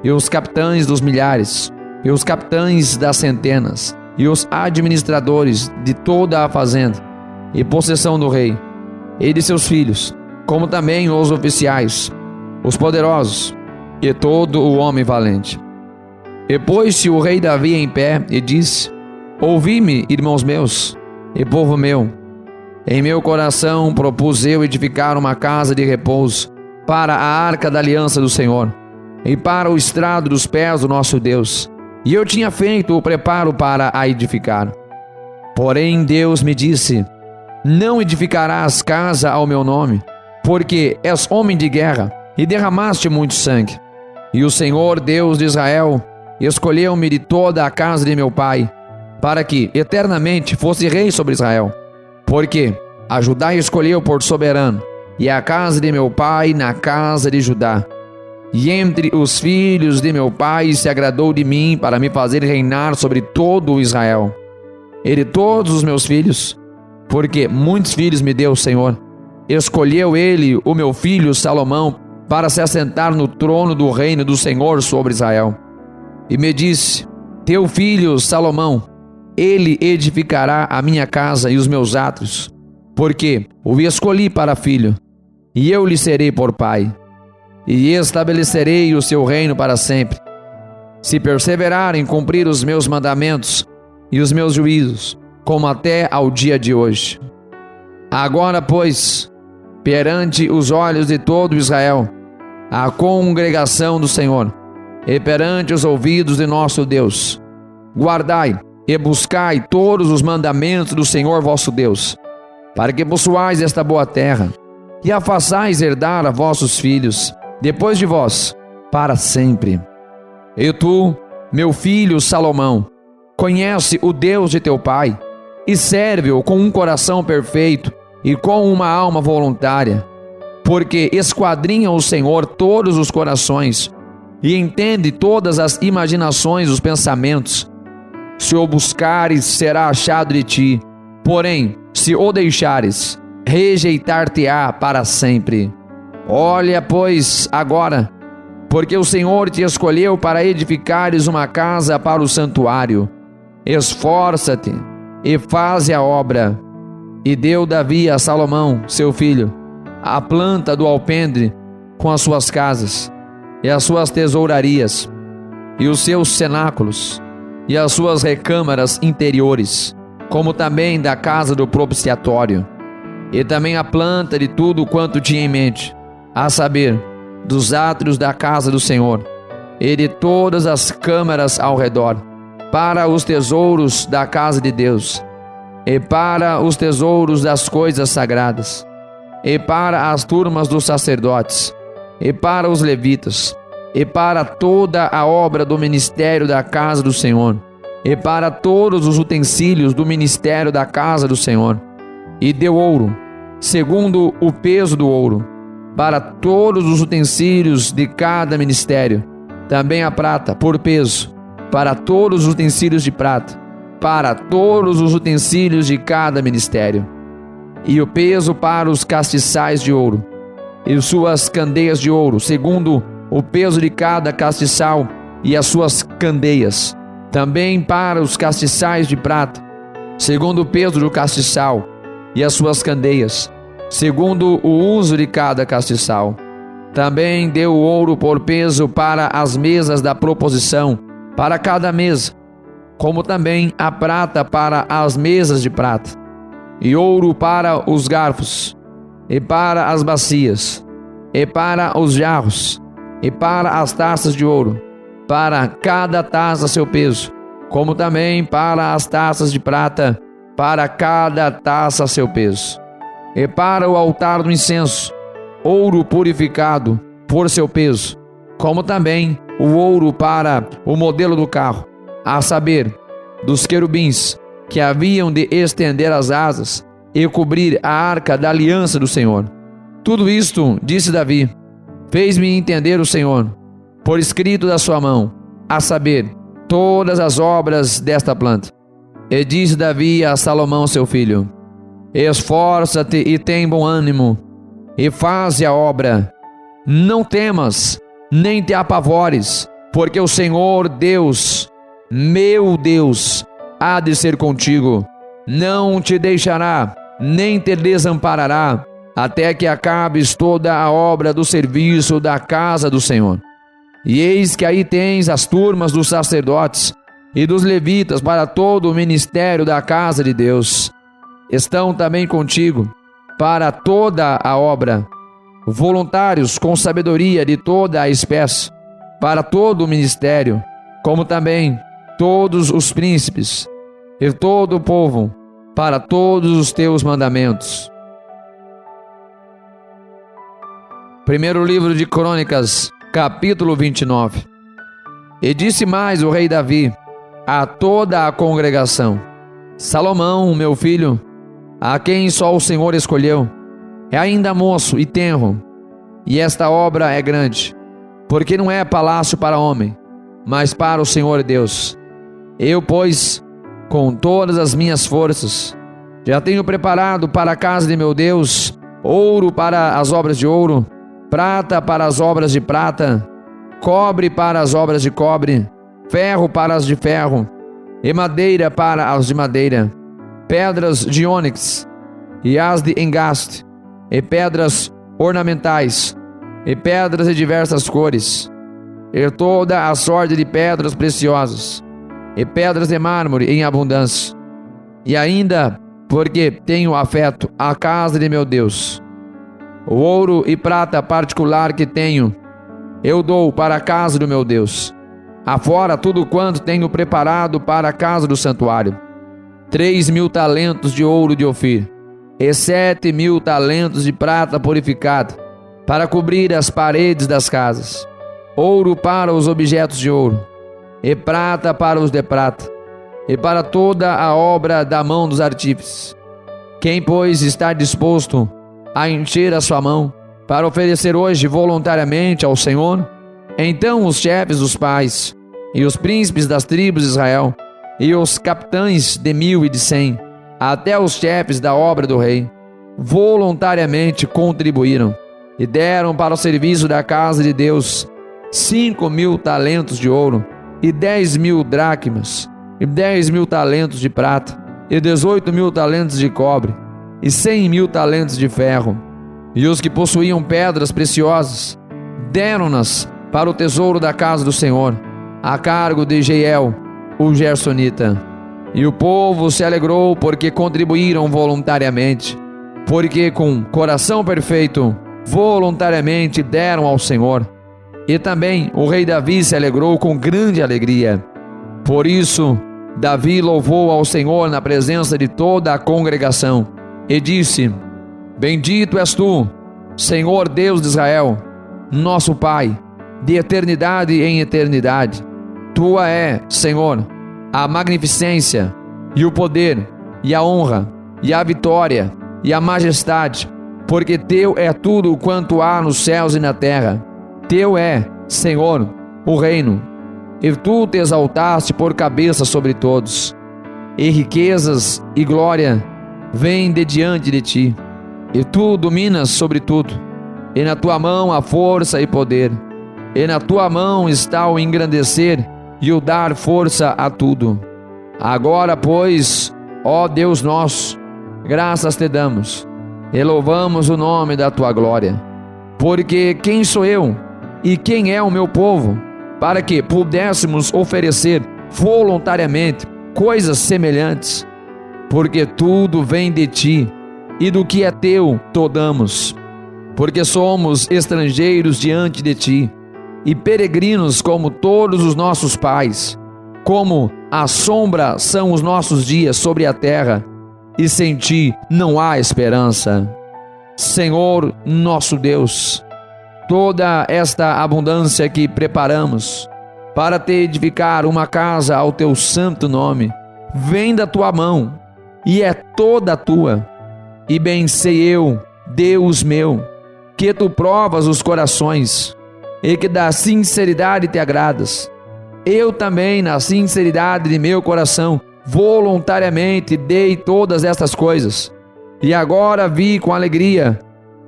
e os capitães dos milhares, e os capitães das centenas, e os administradores de toda a fazenda e possessão do rei, e de seus filhos, como também os oficiais, os poderosos, e todo o homem valente. E pôs-se o rei Davi em pé e disse: Ouvi-me, irmãos meus, e povo meu. Em meu coração propus eu edificar uma casa de repouso para a arca da aliança do Senhor, e para o estrado dos pés do nosso Deus. E eu tinha feito o preparo para a edificar. Porém Deus me disse: Não edificarás casa ao meu nome, porque és homem de guerra e derramaste muito sangue. E o Senhor, Deus de Israel, escolheu-me de toda a casa de meu pai, para que eternamente fosse rei sobre Israel. Porque a Judá escolheu por soberano, e a casa de meu pai na casa de Judá. E entre os filhos de meu pai se agradou de mim para me fazer reinar sobre todo o Israel. E de todos os meus filhos, porque muitos filhos me deu o Senhor, escolheu ele o meu filho Salomão para se assentar no trono do reino do Senhor sobre Israel. E me disse: Teu filho Salomão, ele edificará a minha casa e os meus átrios, porque o escolhi para filho, e eu lhe serei por pai, e estabelecerei o seu reino para sempre, se perseverar em cumprir os meus mandamentos e os meus juízos, como até ao dia de hoje. Agora, pois, perante os olhos de todo Israel, a congregação do Senhor, e perante os ouvidos de nosso Deus, guardai e buscai todos os mandamentos do Senhor vosso Deus, para que possuais esta boa terra, e a façais herdar a vossos filhos, depois de vós, para sempre. E tu, meu filho Salomão, conhece o Deus de teu pai, e serve-o com um coração perfeito e com uma alma voluntária. porque esquadrinha o Senhor todos os corações e entende todas as imaginações dos pensamentos. Se o buscares, será achado de ti, porém, se o deixares, rejeitar-te-á para sempre. Olha, pois, agora, porque o Senhor te escolheu para edificares uma casa para o santuário. Esforça-te e faze a obra. E deu Davi a Salomão, seu filho, a planta do alpendre com as suas casas, e as suas tesourarias, e os seus cenáculos, e as suas recâmaras interiores, como também da casa do propiciatório, e também a planta de tudo quanto tinha em mente, a saber, dos átrios da casa do Senhor, e de todas as câmaras ao redor, para os tesouros da casa de Deus, e para os tesouros das coisas sagradas, e para as turmas dos sacerdotes, e para os levitas, e para toda a obra do ministério da casa do Senhor, e para todos os utensílios do ministério da casa do Senhor. E deu ouro, segundo o peso do ouro, para todos os utensílios de cada ministério, também a prata, por peso, para todos os utensílios de prata, para todos os utensílios de cada ministério. E o peso para os castiçais de ouro, e suas candeias de ouro, segundo o peso de cada castiçal e as suas candeias. Também para os castiçais de prata, segundo o peso do castiçal e as suas candeias, segundo o uso de cada castiçal. Também deu ouro por peso para as mesas da proposição, para cada mesa, como também a prata para as mesas de prata, e ouro para os garfos, e para as bacias, e para os jarros, e para as taças de ouro, para cada taça seu peso, como também para as taças de prata, para cada taça seu peso. E para o altar do incenso, ouro purificado por seu peso, como também o ouro para o modelo do carro, a saber, dos querubins, que haviam de estender as asas e cobrir a arca da aliança do Senhor. Tudo isto, disse Davi, fez-me entender o Senhor, por escrito da sua mão, a saber, todas as obras desta planta. E disse Davi a Salomão seu filho: esforça-te e tem bom ânimo, e faze a obra. Não temas, nem te apavores, porque o Senhor Deus, meu Deus, há de ser contigo. Não te deixará, nem te desamparará, até que acabes toda a obra do serviço da casa do Senhor. E eis que aí tens as turmas dos sacerdotes e dos levitas para todo o ministério da casa de Deus. Estão também contigo para toda a obra, voluntários com sabedoria de toda a espécie, para todo o ministério, como também todos os príncipes e todo o povo, para todos os teus mandamentos. Primeiro livro de Crônicas, capítulo 29. E disse mais o rei Davi a toda a congregação: Salomão, meu filho, a quem só o Senhor escolheu, é ainda moço e tenro, e esta obra é grande, porque não é palácio para homem, mas para o Senhor Deus. Eu, pois, com todas as minhas forças, já tenho preparado para a casa de meu Deus ouro para as obras de ouro, prata para as obras de prata, cobre para as obras de cobre, ferro para as de ferro, e madeira para as de madeira, pedras de ônix e as de engaste, e pedras ornamentais, e pedras de diversas cores, e toda a sorte de pedras preciosas, e pedras de mármore em abundância. E ainda, porque tenho afeto à casa de meu Deus, o ouro e prata particular que tenho, eu dou para a casa do meu Deus, afora tudo quanto tenho preparado para a casa do santuário: 3.000 talentos de ouro de Ofir, e 7.000 talentos de prata purificada, para cobrir as paredes das casas, ouro para os objetos de ouro, e prata para os de prata, e para toda a obra da mão dos artífices. Quem, pois, está disposto a encher a sua mão para oferecer hoje voluntariamente ao Senhor? Então os chefes dos pais, e os príncipes das tribos de Israel, e os capitães de 1000 e de 100, até os chefes da obra do rei, voluntariamente contribuíram, e deram para o serviço da casa de Deus 5.000 talentos de ouro, e 10.000 dracmas, e 10.000 talentos de prata, e 18.000 talentos de cobre, e 100.000 talentos de ferro. E os que possuíam pedras preciosas deram-nas para o tesouro da casa do Senhor, a cargo de Jeiel, o Gersonita. E o povo se alegrou porque contribuíram voluntariamente, porque com coração perfeito voluntariamente deram ao Senhor. E também o rei Davi se alegrou com grande alegria. Por isso Davi louvou ao Senhor na presença de toda a congregação e disse: Bendito és tu, Senhor Deus de Israel, nosso Pai, de eternidade em eternidade. Tua é, Senhor, a magnificência, e o poder, e a honra, e a vitória, e a majestade, porque teu é tudo quanto há nos céus e na terra. Teu é, Senhor, o reino, e tu te exaltaste por cabeça sobre todos, e riquezas e glória vêm de diante de ti, e tu dominas sobre tudo, e na tua mão há força e poder, e na tua mão está o engrandecer e o dar força a tudo. Agora, pois, ó Deus nosso, graças te damos, e louvamos o nome da tua glória, porque quem sou eu e quem é o meu povo, para que pudéssemos oferecer voluntariamente coisas semelhantes? Porque tudo vem de ti, e do que é teu te damos, porque somos estrangeiros diante de ti, e peregrinos como todos os nossos pais. Como a sombra são os nossos dias sobre a terra, e sem ti não há esperança. Senhor nosso Deus, toda esta abundância que preparamos para te edificar uma casa ao teu santo nome, vem da tua mão e é toda tua. E bem sei eu, Deus meu, que tu provas os corações e que da sinceridade te agradas. Eu também, na sinceridade de meu coração, voluntariamente dei todas estas coisas. E agora vi com alegria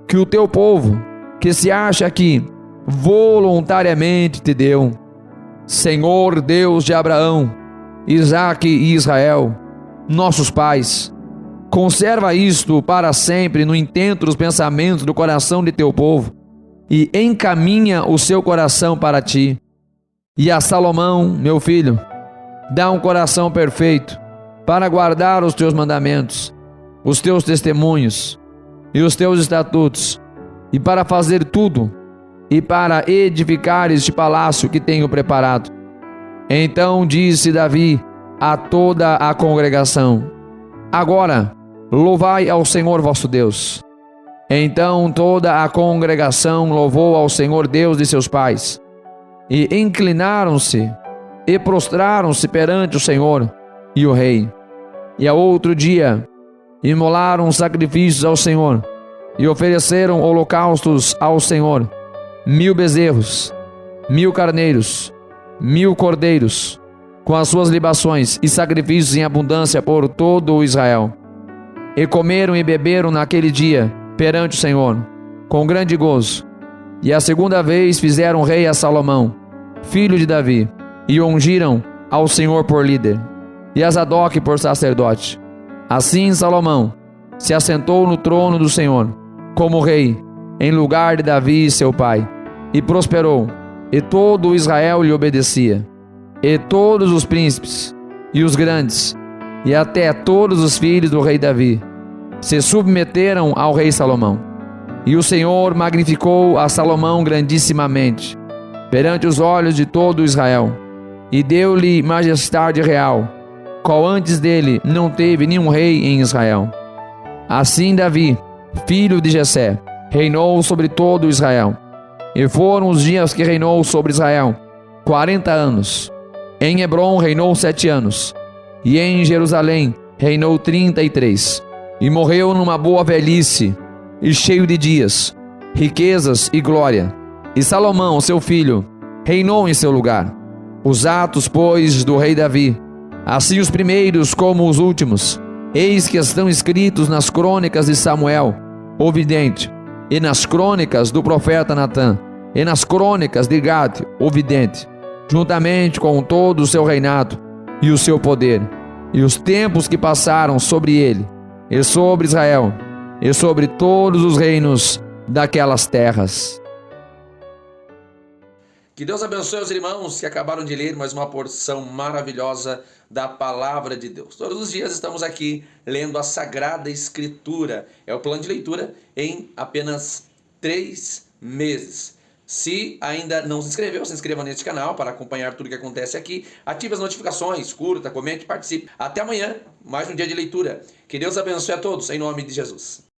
que o teu povo, que se acha aqui, voluntariamente te deu. Senhor Deus de Abraão, Isaque e Israel, nossos pais, conserva isto para sempre no intento dos pensamentos do coração de teu povo, e encaminha o seu coração para ti. E a Salomão, meu filho, dá um coração perfeito para guardar os teus mandamentos, os teus testemunhos e os teus estatutos, e para fazer tudo, e para edificar este palácio que tenho preparado. Então disse Davi a toda a congregação: Agora louvai ao Senhor vosso Deus. Então toda a congregação louvou ao Senhor Deus de seus pais, e inclinaram-se e prostraram-se perante o Senhor e o rei. E a outro dia imolaram sacrifícios ao Senhor, e ofereceram holocaustos ao Senhor, 1000 bezerros, 1000 carneiros, 1000 cordeiros, com as suas libações e sacrifícios em abundância por todo o Israel. E comeram e beberam naquele dia perante o Senhor, com grande gozo. E a segunda vez fizeram rei a Salomão, filho de Davi, e ungiram ao Senhor por líder, e a Zadok por sacerdote. Assim Salomão se assentou no trono do Senhor, como rei, em lugar de Davi seu pai, e prosperou, e todo o Israel lhe obedecia. E todos os príncipes, e os grandes, e até todos os filhos do rei Davi, se submeteram ao rei Salomão. E o Senhor magnificou a Salomão grandissimamente, perante os olhos de todo Israel, e deu-lhe majestade real, qual antes dele não teve nenhum rei em Israel. Assim Davi, filho de Jessé, reinou sobre todo Israel. E foram os dias que reinou sobre Israel, 40 anos. Em Hebrom reinou 7 anos, e em Jerusalém reinou 33. E morreu numa boa velhice, e cheio de dias, riquezas e glória. E Salomão, seu filho, reinou em seu lugar. Os atos, pois, do rei Davi, assim os primeiros como os últimos, eis que estão escritos nas crônicas de Samuel, o vidente, e nas crônicas do profeta Natã, e nas crônicas de Gade, o vidente, juntamente com todo o seu reinado e o seu poder, e os tempos que passaram sobre ele, e sobre Israel, e sobre todos os reinos daquelas terras. Que Deus abençoe os irmãos que acabaram de ler mais uma porção maravilhosa da Palavra de Deus. Todos os dias estamos aqui lendo a Sagrada Escritura. É o plano de leitura em apenas 3 meses. Se ainda não se inscreveu, se inscreva neste canal para acompanhar tudo que acontece aqui. Ative as notificações, curta, comente, participe. Até amanhã, mais um dia de leitura. Que Deus abençoe a todos, em nome de Jesus.